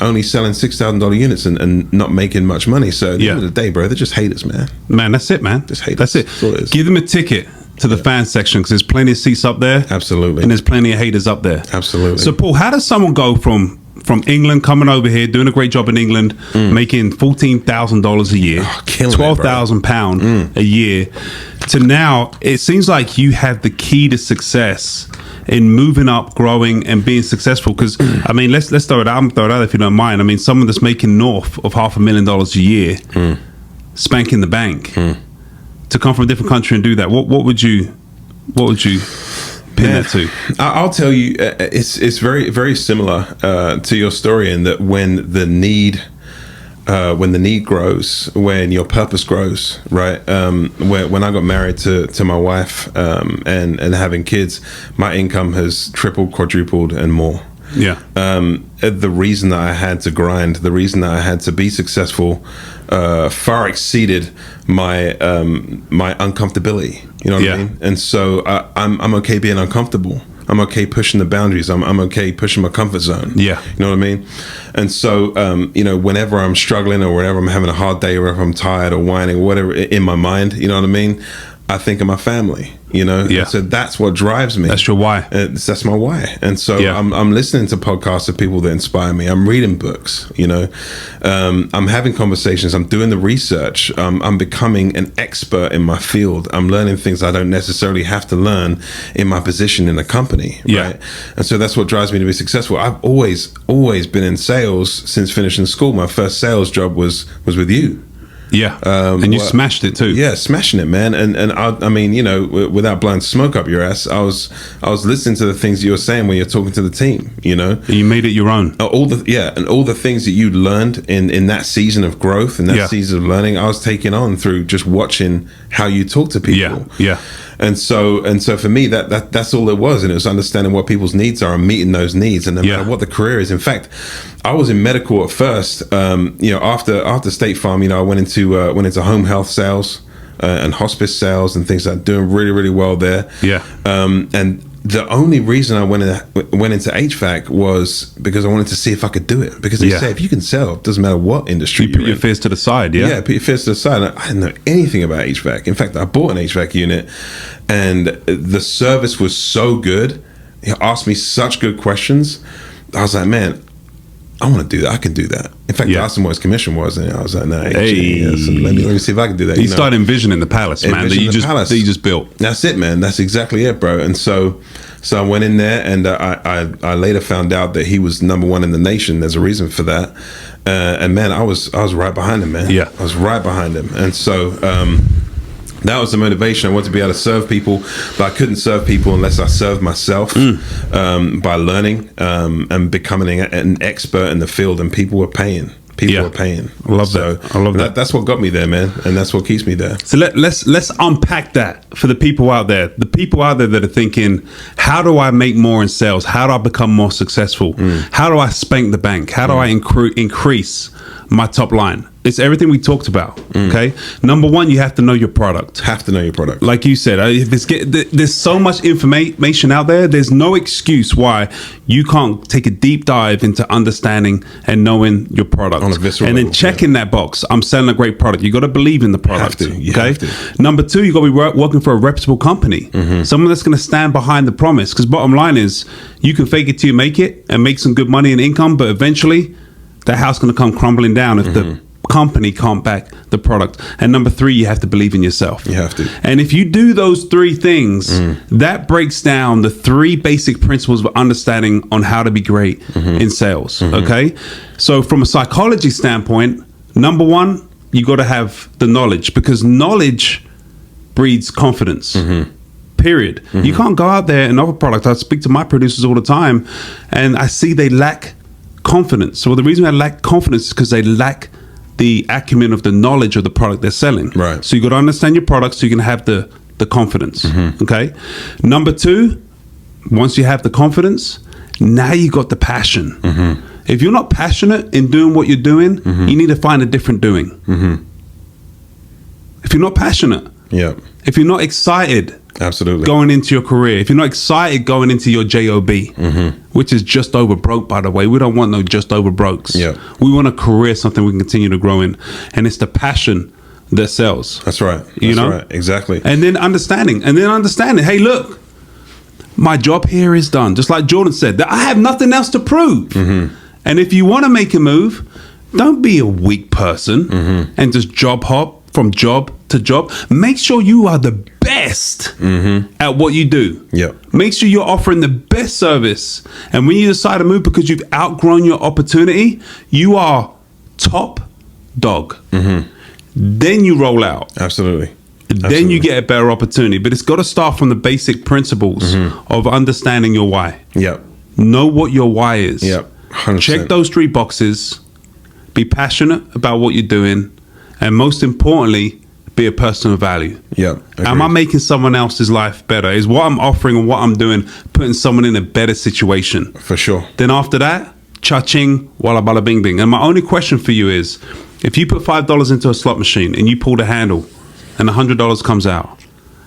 only selling $6,000 units and not making much money. So at the end of the day, bro, they're just haters, man. Man, that's it, man. Just haters. That's it. That's all it is. Give them a ticket to the fan section, because there's plenty of seats up there. Absolutely. And there's plenty of haters up there. Absolutely. So, Paul, how does someone go from England, coming over here, doing a great job in England, making $14,000 a year, £12,000 a year, to now, it seems like you have the key to success in moving up, growing, and being successful? Because, I mean, let's throw it out. I'm throw it out if you don't mind. I mean, someone that's making north of $500,000 a year, spanking the bank, to come from a different country and do that, what would you pin that to? I'll tell you, it's very, very similar to your story, in that when the need grows, when your purpose grows, right? When I got married to my wife and having kids, my income has tripled, quadrupled, and more. Yeah. The reason that I had to grind, the reason that I had to be successful, far exceeded my uncomfortability. You know what I mean? And so I'm okay being uncomfortable. I'm okay pushing the boundaries. I'm okay pushing my comfort zone. Yeah. You know what I mean? And so, whenever I'm struggling, or whenever I'm having a hard day, or if I'm tired or whining or whatever in my mind, you know what I mean? I think of my family, Yeah. So that's what drives me. That's your why. That's my why. And so I'm listening to podcasts of people that inspire me. I'm reading books, I'm having conversations. I'm doing the research. I'm becoming an expert in my field. I'm learning things I don't necessarily have to learn in my position in a company. Right. And so that's what drives me to be successful. I've always been in sales since finishing school. My first sales job was with you. Yeah. And you smashed it too. Yeah, smashing it, man. And I mean, without blowing smoke up your ass, I was listening to the things you were saying when you're talking to the team, And you made it your own. All the things that you learned in that season of growth and that season of learning, I was taking on through just watching how you talk to people. Yeah. And so for me, that's all it was. And it was understanding what people's needs are and meeting those needs. And no matter what the career is. In fact, I was in medical at first. After State Farm, I went into home health sales and hospice sales and things like that, doing really, really well there. Yeah. And the only reason I went into HVAC was because I wanted to see if I could do it. Because they say if you can sell, it doesn't matter what industry you put your fears to the side. Yeah, put your fears to the side. I didn't know anything about HVAC. In fact, I bought an HVAC unit, and the service was so good. He asked me such good questions. I was like, man, I want to do that. I can do that. In fact, I asked him what his commission was, and I was like, no, so let me see if I can do that. You started envisioning the palace, man, that you just built. That's it, man. That's exactly it, bro. And so I went in there, and I later found out that he was number one in the nation. There's a reason for that. And man, I was right behind him, man. Yeah, I was right behind him. And so that was the motivation. I wanted to be able to serve people, but I couldn't serve people unless I served myself by learning and becoming an expert in the field. And people were paying. Were paying. I love that. I love that. That's what got me there, man, and that's what keeps me there. So let's unpack that for the people out there. The people out there that are thinking, how do I make more in sales? How do I become more successful? How do I spank the bank? How do I increase my top line. It's everything we talked about. Okay. Number one, you have to know your product. Have to know your product. Like you said, there's so much information out there. There's no excuse why you can't take a deep dive into understanding and knowing your product. On a visceral and then level, checking that box. I'm selling a great product. You got to believe in the product. You have to. Number two, you got to be working for a reputable company. Someone that's going to stand behind the promise. Because bottom line is, you can fake it till you make it and make some good money and income, but eventually that house is going to come crumbling down if the company can't back the product. And number three, you have to believe in yourself. You have to. And if you do those three things, that breaks down the three basic principles of understanding on how to be great in sales. Okay. So from a psychology standpoint, number one, you got to have the knowledge, because knowledge breeds confidence. Period. You can't go out there and offer product. I speak to my producers all the time and I see they lack confidence. So the reason I lack confidence is because they lack the acumen of the knowledge of the product they're selling. Right. So you got to understand your product so you can have the confidence. Okay. Number two, once you have the confidence, now you got the passion. If you're not passionate in doing what you're doing, you need to find a different doing. If you're not passionate, if you're not excited, absolutely, going into your career, if you're not excited going into your job, which is just over broke, by the way, we don't want no just over brokes. We want a career, something we can continue to grow in, and it's the passion that sells. That's right. You know, right. Exactly. And then understanding. Hey, look, my job here is done. Just like Jordan said, that I have nothing else to prove. And if you want to make a move, don't be a weak person and just job hop from job to job. Make sure you are the best at what you do. Make sure you're offering the best service. And when you decide to move because you've outgrown your opportunity, you are top dog. Then you roll out. Absolutely. Then you get a better opportunity. But it's got to start from the basic principles of understanding your why. Know what your why is. 100%. Check those three boxes. Be passionate about what you're doing. And most importantly, be a person of value. Am I making someone else's life better? Is what I'm offering and what I'm doing putting someone in a better situation? For sure. Then after that, cha-ching, walla bada bing bing. And my only question for you is, if you put $5 into a slot machine and you pull the handle and $100 comes out,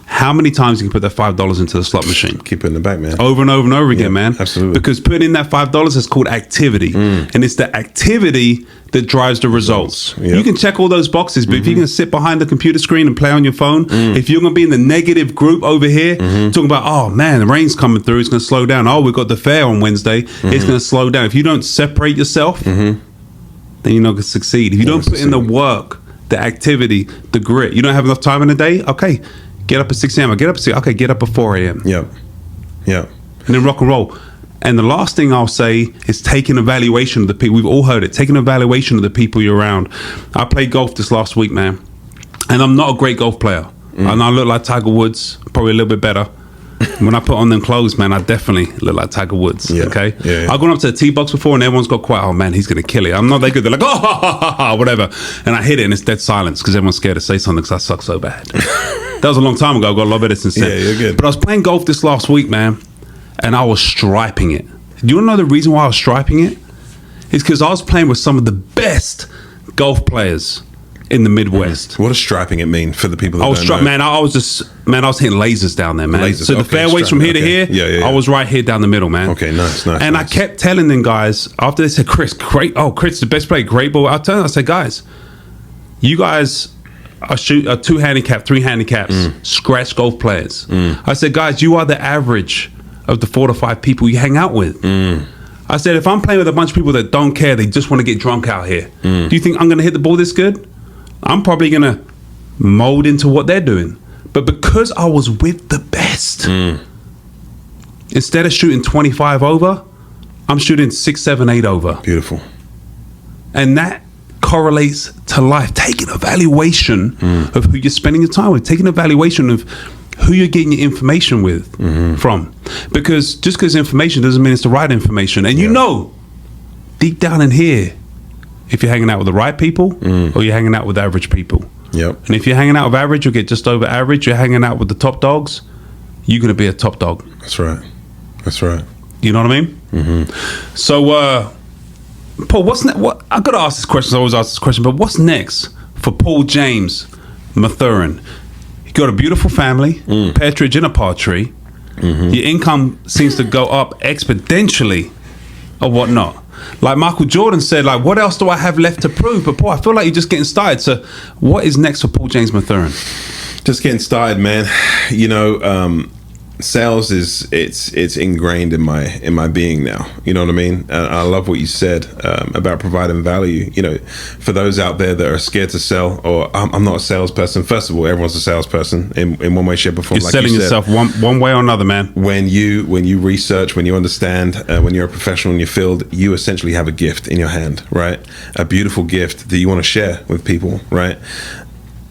how many times you can put that $5 into the slot machine? Keep it in the back, man. Over and over and over again, man. Absolutely. Because putting in that $5 is called activity. And it's the activity that drives the results. You can check all those boxes, but if you're going to sit behind the computer screen and play on your phone, if you're going to be in the negative group over here, talking about, oh man, the rain's coming through, it's going to slow down. Oh, we've got the fair on Wednesday, it's going to slow down. If you don't separate yourself, then you're not going to succeed. If you don't put in the work, the activity, the grit, you don't have enough time in the day, okay, get up at 6 a.m. Get up at 6. Okay, get up at 4 a.m. And then rock and roll. And the last thing I'll say is take an evaluation of the people. We've all heard it. Take an evaluation of the people you're around. I played golf this last week, man. And I'm not a great golf player. And I look like Tiger Woods, probably a little bit better. When I put on them clothes, man, I definitely look like Tiger Woods. Okay? I've gone up to the tee box before and everyone's got quiet. Oh, man, he's going to kill it. I'm not that good. They're like, oh, ha, ha, ha, ha, whatever. And I hit it and it's dead silence because everyone's scared to say something because I suck so bad. That was a long time ago. I got a lot better since then. You're good. But I was playing golf this last week, man, and I was striping it. Do you want to know the reason why I was striping it? It's because I was playing with some of the best golf players in the Midwest. What does striping it mean for the people that don't know? Man, I was hitting lasers down there, man. So the fairways from here to here, I was right here down the middle, man. Okay, nice. And I kept telling them guys, after they said, Chris, great. Oh, Chris, the best player, great ball. I tell them, I said, guys, you guys are 2 handicap, 3 handicaps, scratch golf players. I said, guys, you are the average of the 4 to 5 people you hang out with. I said, if I'm playing with a bunch of people that don't care, they just want to get drunk out here, do you think I'm going to hit the ball this good? I'm probably going to mold into what they're doing. But because I was with the best, instead of shooting 25 over, I'm shooting 6, 7, 8 over. Beautiful. And that correlates to life. Take an evaluation of who you're spending your time with. Take an evaluation of who you're getting your information with from. Because just because information doesn't mean it's the right information. And you know, deep down in here, if you're hanging out with the right people or you're hanging out with average people. And if you're hanging out with average, you'll get just over average. You're hanging out with the top dogs, you're going to be a top dog. That's right. That's right. You know what I mean? So Paul, what's next? What I got to ask this question. I always ask this question, but what's next for Paul James Mathurin? You got a beautiful family, partridge in a pear tree. Your income seems to go up exponentially, or whatnot. Like Michael Jordan said, like, what else do I have left to prove? But Paul, I feel like you're just getting started. So, what is next for Paul James Mathurin? Just getting started, man. You know, sales is it's ingrained in my being now. You know what I mean? And I love what you said about providing value. You know, for those out there that are scared to sell, or I'm not a salesperson. First of all, everyone's a salesperson in one way, shape, or form. You're selling yourself one way or another, man. When you research, when you understand, when you're a professional in your field, you essentially have a gift in your hand, right? A beautiful gift that you want to share with people, right?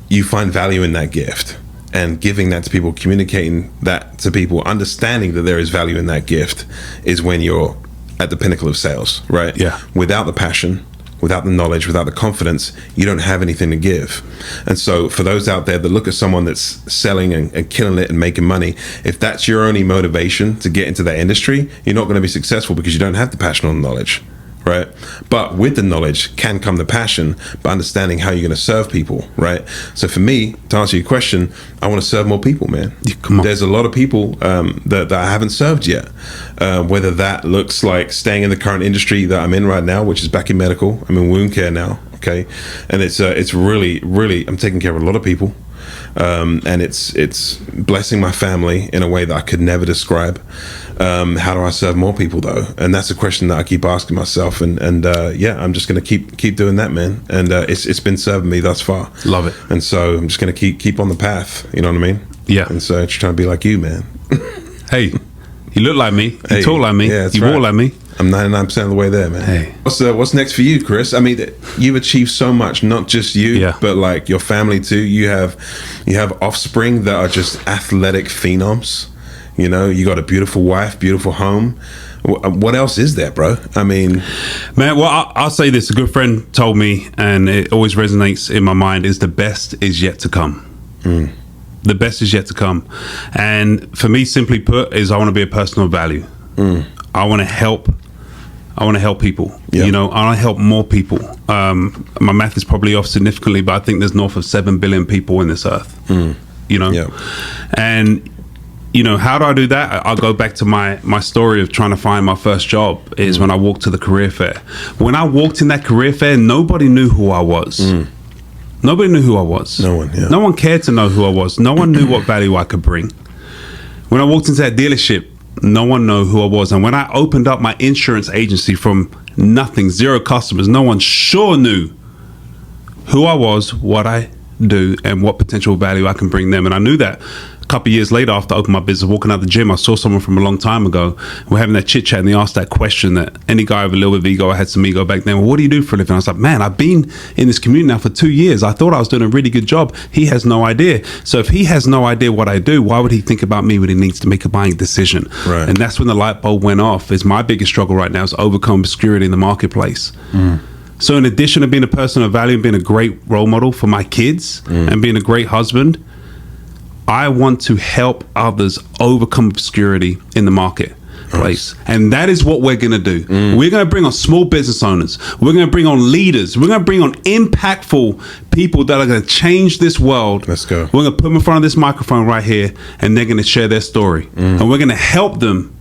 You find value in that gift. And giving that to people, communicating that to people, understanding that there is value in that gift is when you're at the pinnacle of sales, right? Yeah. Without the passion, without the knowledge, without the confidence, you don't have anything to give. And so for those out there that look at someone that's selling and killing it and making money, if that's your only motivation to get into that industry, you're not going to be successful because you don't have the passion or the knowledge. Right. But with the knowledge can come the passion, but understanding how you're going to serve people. Right. So for me, to answer your question, I want to serve more people, man. Come on. There's a lot of people that I haven't served yet, whether that looks like staying in the current industry that I'm in right now, which is back in medical. I'm in wound care now. OK. And it's really, really, I'm taking care of a lot of people. And it's blessing my family in a way that I could never describe. How do I serve more people though? And that's a question that I keep asking myself. And yeah, I'm just going to keep doing that, man. And it's been serving me thus far. Love it. And so I'm just going to keep on the path. You know what I mean? Yeah. And so just trying to be like you, man. Hey, you look like me. You talk like me. Yeah, you walk like me. I'm 99% of the way there, man. Hey. What's next for you, Chris? I mean, you've achieved so much, not just you, but like your family too. You have offspring that are just athletic phenoms. You know, you got a beautiful wife, beautiful home. What else is there, bro? I mean, man, well, I'll say this. A good friend told me, and it always resonates in my mind, is the best is yet to come. The best is yet to come. And for me, simply put, is I want to be a person of value. I want to help people. Yep. You know, I want to help more people. My math is probably off significantly, but I think there's north of 7 billion people in this earth. You know, yep. And you know, how do I do that? I'll go back to my story of trying to find my first job is when I walked to the career fair. When I walked in that career fair, nobody knew who I was. Nobody knew who I was. No one. Yeah. No one cared to know who I was. No one knew what value I could bring. When I walked into that dealership, no one knew who I was. And when I opened up my insurance agency from nothing, 0 customers, no one sure knew who I was, what I do, and what potential value I can bring them. And I knew that a couple of years later after I opened my business, walking out the gym, I saw someone from a long time ago. We're having that chit chat and they asked that question that any guy with a little bit of ego, I had some ego back then, well, what do you do for a living? I was like, man, I've been in this community now for 2 years. I thought I was doing a really good job. He has no idea. So if he has no idea what I do, why would he think about me when he needs to make a buying decision? Right. And that's when the light bulb went off. Is my biggest struggle right now is overcome obscurity in the marketplace. So in addition to being a person of value and being a great role model for my kids and being a great husband, I want to help others overcome obscurity in the marketplace. And that is what we're going to do. We're going to bring on small business owners. We're going to bring on leaders. We're going to bring on impactful people that are going to change this world. Let's go. We're going to put them in front of this microphone right here, and they're going to share their story. And we're going to help them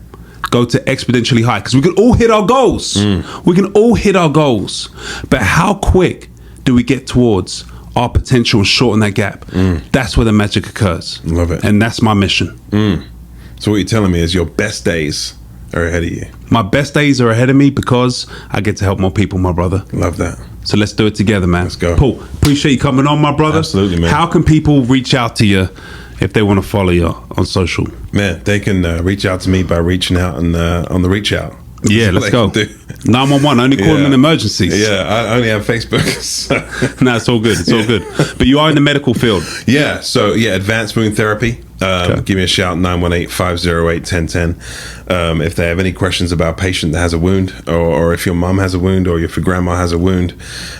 go to exponentially high, because we can all hit our goals. We can all hit our goals. But how quick do we get towards our potential and shorten that gap? That's where the magic occurs. Love it. And that's my mission. So what you're telling me is your best days are ahead of you. My best days are ahead of me because I get to help more people, my brother. Love that. So let's do it together, man. Let's go. Paul, appreciate you coming on, my brother. Absolutely, man. How can people reach out to you if they want to follow you on social? Man, they can reach out to me by reaching out on the reach out. Yeah, let's go. 911, only call them in emergencies. Yeah, I only have Facebook. So. No, it's all good. It's all good. But you are in the medical field. Yeah, so advanced wound therapy. Give me a shout, 918-508-1010. If they have any questions about a patient that has a wound, or if your mom has a wound, or if your grandma has a wound,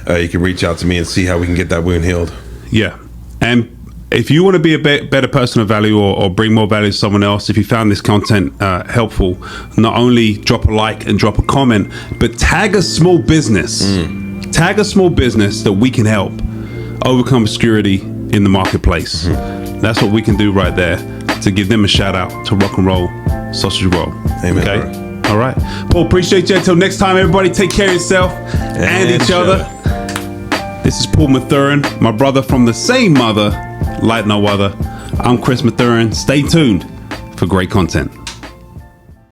you can reach out to me and see how we can get that wound healed. Yeah. And if you want to be a better person of value or bring more value to someone else, if you found this content helpful, not only drop a like and drop a comment, but tag a small business. Tag a small business that we can help overcome obscurity in the marketplace. That's what we can do right there to give them a shout out to Rock and Roll Sausage Roll. Amen. Okay. Bro. All right. Paul, appreciate you. Until next time, everybody, take care of yourself and each other. This is Paul Mathurin, my brother from the same mother, like no other. I'm Chris Mathurin. Stay tuned for great content.